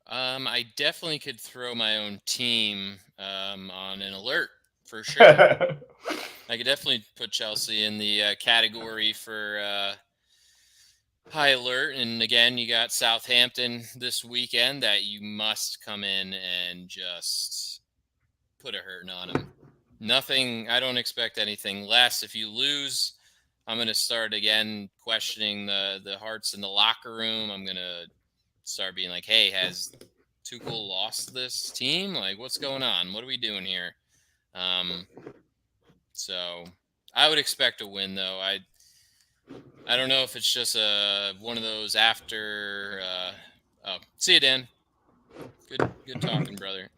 I definitely could throw my own team on an alert for sure. I could definitely put Chelsea in the category for high alert. And again, you got Southampton this weekend that you must come in and just put a hurting on them. Nothing. I don't expect anything less. If you lose, I'm going to start again questioning the hearts in the locker room. I'm going to start being like, hey, has Tuchel lost this team? Like, what's going on? What are we doing here? So I would expect a win, though. I don't know if it's just one of those after. See you, Dan. Good talking, brother.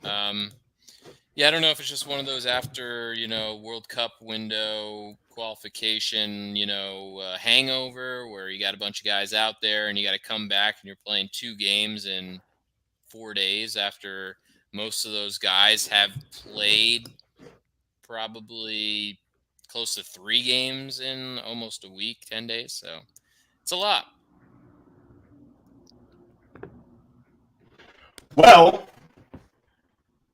Yeah, I don't know if it's just one of those after, World Cup window qualification, hangover where you got a bunch of guys out there and you got to come back and you're playing 2 games in 4 days after most of those guys have played probably close to 3 games in almost a week, 10 days. So it's a lot. Well,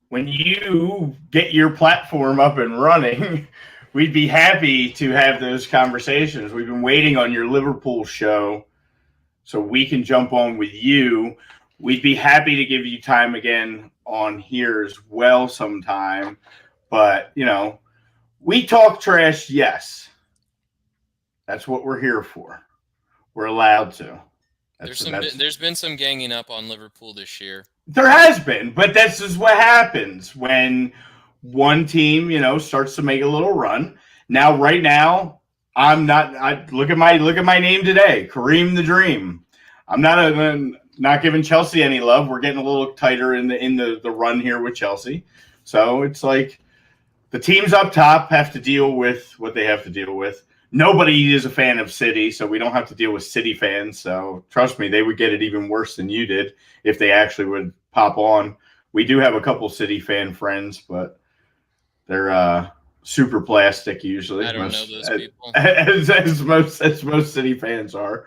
when you get your platform up and running, we'd be happy to have those conversations. We've been waiting on your Liverpool show so we can jump on with you. We'd be happy to give you time again on here as well sometime. But, we talk trash, yes. That's what we're here for. We're allowed to. There's been some ganging up on Liverpool this year. There has been, but this is what happens when one team, starts to make a little run. Now, right now, look at my name today, Kareem the Dream. I'm not giving Chelsea any love. We're getting a little tighter in the run here with Chelsea. So it's like the teams up top have to deal with what they have to deal with. Nobody is a fan of City, so we don't have to deal with City fans. So trust me, they would get it even worse than you did if they actually would pop on. We do have a couple City fan friends, but they're super plastic usually. I don't know those people. As most City fans are.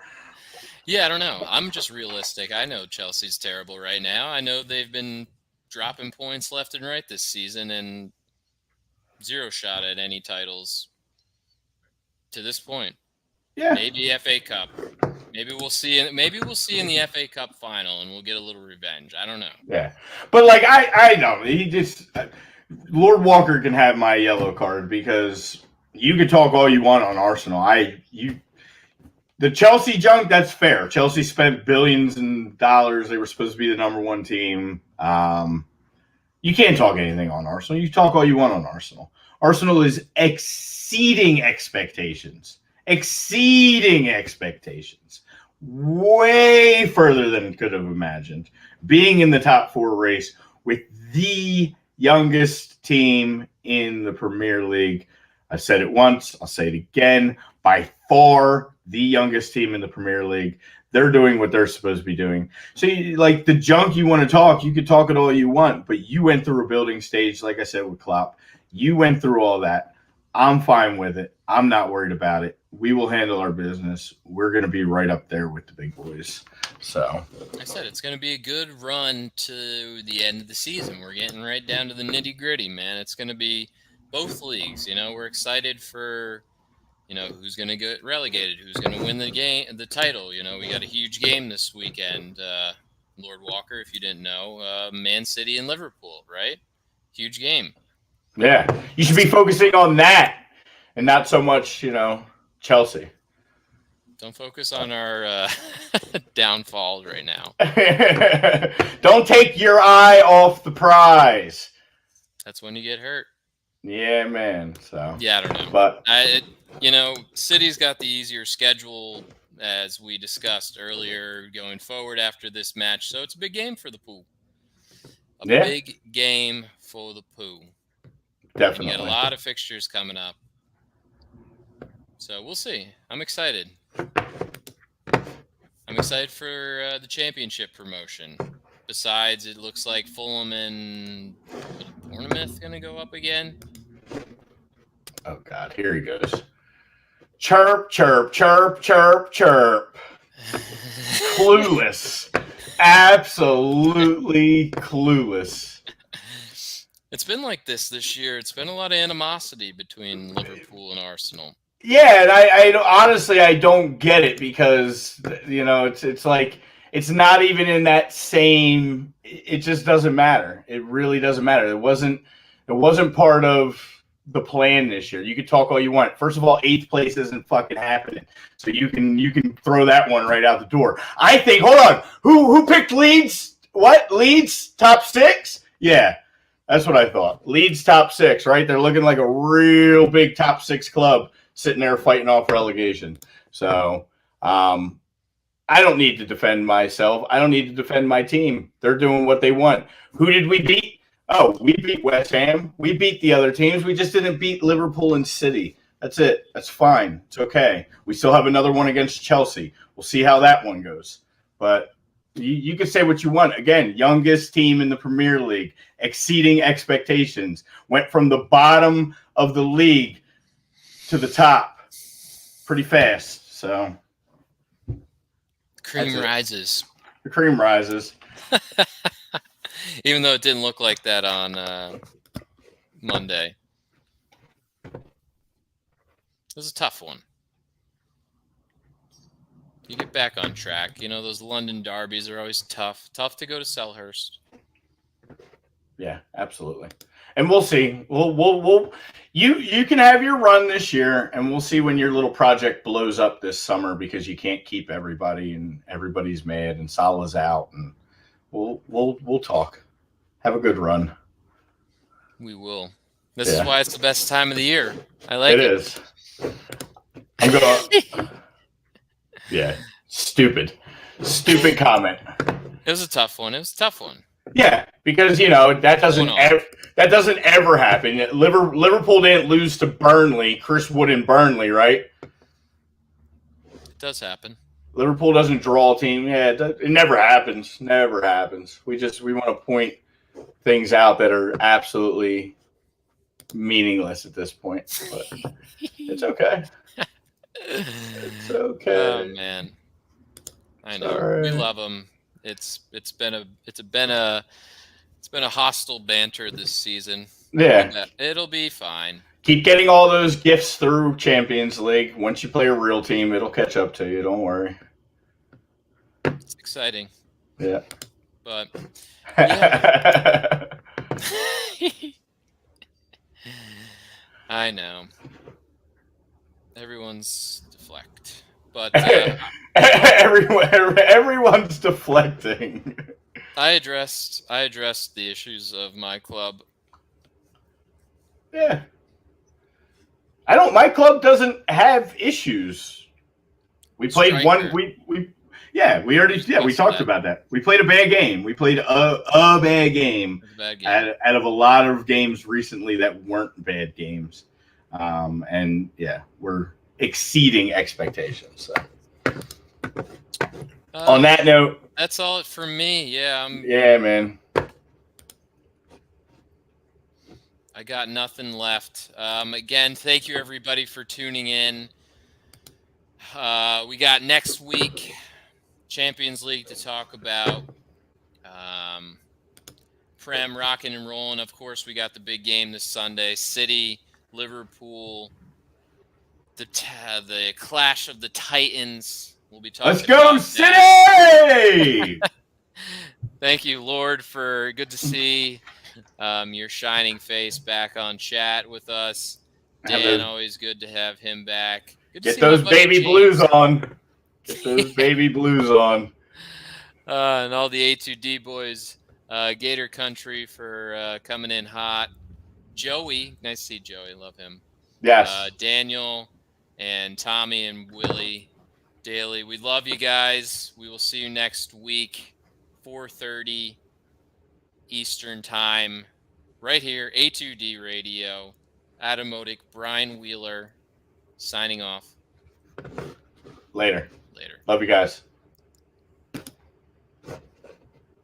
Yeah, I don't know. I'm just realistic. I know Chelsea's terrible right now. I know they've been dropping points left and right this season and zero shot at any titles to this point. Yeah. Maybe FA Cup. Maybe we'll see in the FA Cup final and we'll get a little revenge. I don't know. Yeah. But like I know he just Lord Walker can have my yellow card because you can talk all you want on Arsenal. The Chelsea junk, that's fair. Chelsea spent billions in dollars. They were supposed to be the number one team. You can't talk anything on Arsenal. You talk all you want on Arsenal. Arsenal is exceeding expectations. Way further than could have imagined. Being in the top four race with the youngest team in the Premier League. I said it once. I'll say it again. By far the youngest team in the Premier League. They're doing what they're supposed to be doing. So, like the junk you want to talk, you could talk it all you want, but you went through a building stage, like I said with Klopp. You went through all that. I'm fine with it. I'm not worried about it. We will handle our business. We're going to be right up there with the big boys. So, I said it's going to be a good run to the end of the season. We're getting right down to the nitty gritty, man. It's going to be both leagues. We're excited for. Who's going to get relegated? Who's going to win the title? We got a huge game this weekend, Lord Walker, if you didn't know. Man City and Liverpool, right? Huge game. Yeah. You should be focusing on that and not so much, Chelsea. Don't focus on our downfall right now. Don't take your eye off the prize. That's when you get hurt. Yeah, man. So yeah, I don't know. But City's got the easier schedule, as we discussed earlier, going forward after this match. So it's a big game for the Poo. Big game for the Poo. Definitely. You got a lot of fixtures coming up. So we'll see. I'm excited. I'm excited for the championship promotion. Besides, it looks like Fulham and Bournemouth going to go up again. Oh, God. Here he goes. Chirp, chirp, chirp, chirp, chirp. Clueless. Absolutely clueless. It's been like this year. It's been a lot of animosity between Liverpool and Arsenal. Yeah, and I honestly, I don't get it because, it's like it's not even in that same – it just doesn't matter. It really doesn't matter. It wasn't part of – the plan this year. You could talk all you want. First of all, 8th place isn't fucking happening. So you can throw that one right out the door. I think, hold on. Who picked Leeds? What? Leeds top 6? Yeah. That's what I thought. Leeds top 6, right? They're looking like a real big top 6 club sitting there fighting off relegation. So, I don't need to defend myself. I don't need to defend my team. They're doing what they want. Who did we beat? Oh, we beat West Ham. We beat the other teams. We just didn't beat Liverpool and City. That's it. That's fine. It's okay. We still have another one against Chelsea. We'll see how that one goes. But you can say what you want. Again, youngest team in the Premier League, exceeding expectations. Went from the bottom of the league to the top pretty fast. So cream rises. The cream rises. Even though it didn't look like that on Monday. It was a tough one. You get back on track. Those London derbies are always tough. Tough to go to Selhurst. Yeah, absolutely. And we'll see. You can have your run this year, and we'll see when your little project blows up this summer because you can't keep everybody and everybody's mad and Salah's out, and we'll talk. Have a good run. We will. This is why it's the best time of the year. I like it. It is. I'm going. Yeah. Stupid comment. It was a tough one. Yeah, because that doesn't ever happen. Liverpool didn't lose to Burnley, Chris Wood and Burnley, right? It does happen. Liverpool doesn't draw a team. Yeah, it never happens. Never happens. We want to point things out that are absolutely meaningless at this point. But it's okay. It's okay. Oh man, I know. Sorry. We love them. It's been a hostile banter this season. Yeah, it'll be fine. Keep getting all those gifts through Champions League. Once you play a real team, it'll catch up to you. Don't worry. It's exciting. Yeah. But yeah. I know. Everyone's deflect. But everyone's deflecting. I addressed the issues of my club. Yeah. My club doesn't have issues. We played Striker. we talked about that. We played a bad game. We played a bad game. It was a bad game. Out of a lot of games recently that weren't bad games. And yeah, we're exceeding expectations. So. On that note, that's all for me. Yeah, yeah, man. I got nothing left. Again, thank you everybody for tuning in. We got next week Champions League to talk about. Prem rocking and rolling. Of course, we got the big game this Sunday. City, Liverpool, the clash of the Titans. We'll be talking. Let's go, City! Thank you, Lord, for good to see your shining face back on chat with us. Dan, always good to have him back. Good to Get see those my buddy baby James. blues on. Get those baby blues on. And all the A2D boys, Gator Country for coming in hot. Joey, nice to see Joey, love him. Yes. Daniel and Tommy and Willie Daly, we love you guys. We will see you next week, 4:30 Eastern Time, right here, A2D Radio. Adam Modic, Brian Wheeler, signing off. Later. Later. Love you guys.